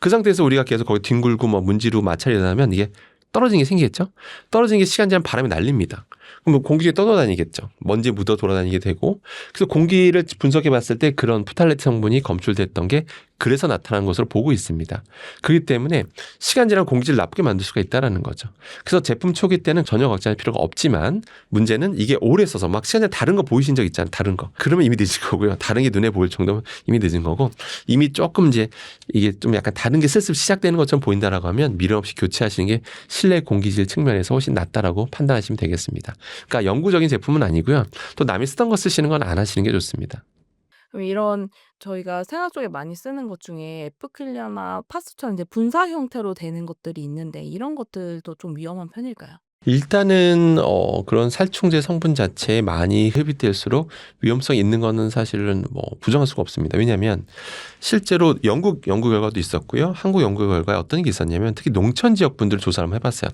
그 상태에서 우리가 계속 거기 뒹굴고 뭐 문지르고 마찰이 나면 이게 떨어지는 게 생기겠죠. 떨어지는 게 시간 지나면 바람에 날립니다. 그럼 공기에 떠돌아다니겠죠. 먼지에 묻어 돌아다니게 되고, 그래서 공기를 분석해 봤을 때 그런 프탈레트 성분이 검출됐던 게 그래서 나타난 것으로 보고 있습니다. 그렇기 때문에 시간 지나면 공기를 나쁘게 만들 수가 있다는 거죠. 그래서 제품 초기 때는 전혀 걱정할 필요가 없지만, 문제는 이게 오래 써서 막 시간 지나면 다른 거 보이신 적 있잖아요. 다른 거. 그러면 이미 늦은 거고요. 다른 게 눈에 보일 정도면 이미 늦은 거고, 이미 조금 이제 이게 좀 약간 다른 게 슬슬 시작되는 것처럼 보인다라고 하면 미련 없이 교체하시는 게 실내 공기질 측면에서 훨씬 낫다라고 판단하시면 되겠습니다. 그러니까 영구적인 제품은 아니고요. 또 남이 쓰던 거 쓰시는 건 안 하시는 게 좋습니다. 그럼 이런 저희가 생활 속에 많이 쓰는 것 중에 에프클리아나 파스처럼 이제 분사 형태로 되는 것들이 있는데 이런 것들도 좀 위험한 편일까요? 일단은 그런 살충제 성분 자체에 많이 흡입될수록 위험성이 있는 거는 사실은 뭐 부정할 수가 없습니다. 왜냐하면 실제로 영국 연구 결과도 있었고요. 한국 연구 결과에 어떤 게 있었냐면, 특히 농촌 지역 분들 조사를 한번 해봤어요.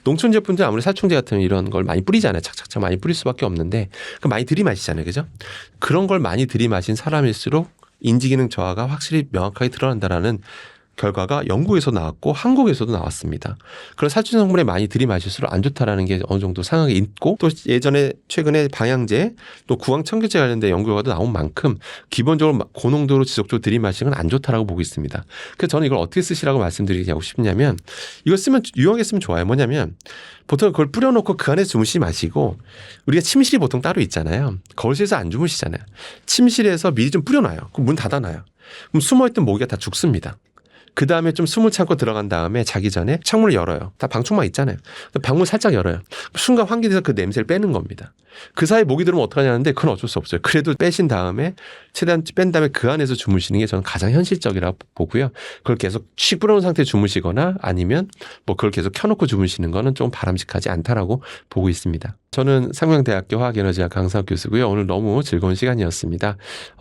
농촌 지역 분들 아무리 살충제 같은 이런 걸 많이 뿌리잖아요. 착착착 많이 뿌릴 수밖에 없는데 그 많이 들이마시잖아요. 그죠? 그런 걸 많이 들이마신 사람일수록 인지기능 저하가 확실히 명확하게 드러난다라는 결과가 영국에서 나왔고 한국에서도 나왔습니다. 그런 살균 성분에 많이 들이마실수록 안 좋다라는 게 어느 정도 상황이 있고 또 예전에 최근에 방향제 또 구강청결제 관련된 연구 결과도 나온 만큼 기본적으로 고농도로 지속적으로 들이마시는 건 안 좋다라고 보고 있습니다. 그래서 저는 이걸 어떻게 쓰시라고 말씀드리고 싶냐면 이걸 쓰면 유용하게 쓰면 좋아요. 뭐냐면 보통 그걸 뿌려놓고 그 안에 주무시지 마시고 우리가 침실이 보통 따로 있잖아요. 거실에서 안 주무시잖아요. 침실에서 미리 좀 뿌려놔요. 그럼 문 닫아놔요. 그럼 숨어있던 모기가 다 죽습니다. 그 다음에 좀 숨을 참고 들어간 다음에 자기 전에 창문을 열어요. 다 방충망 있잖아요. 방문 살짝 열어요. 순간 환기돼서 그 냄새를 빼는 겁니다. 그 사이 모기 들으면 어떡하냐는데 그건 어쩔 수 없어요. 그래도 빼신 다음에 최대한 뺀 다음에 그 안에서 주무시는 게 저는 가장 현실적이라고 보고요. 그걸 계속 씩 뿌려놓은 상태에 주무시거나 아니면 뭐 그걸 계속 켜놓고 주무시는 거는 좀 바람직하지 않다라고 보고 있습니다. 저는 상명대학교 화학에너지학 강사학 교수고요. 오늘 너무 즐거운 시간이었습니다.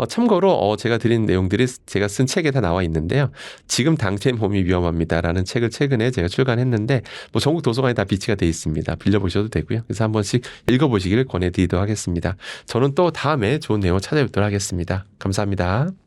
참고로 제가 드린 내용들이 제가 쓴 책에 다 나와 있는데요. 지금 당시의 몸이 위험합니다라는 책을 최근에 제가 출간했는데 뭐 전국 도서관에 다 비치가 돼 있습니다. 빌려보셔도 되고요. 그래서 한 번씩 읽어보시기를 권해드리도록 하겠습니다. 저는 또 다음에 좋은 내용을 찾아뵙도록 하겠습니다. 감사합니다.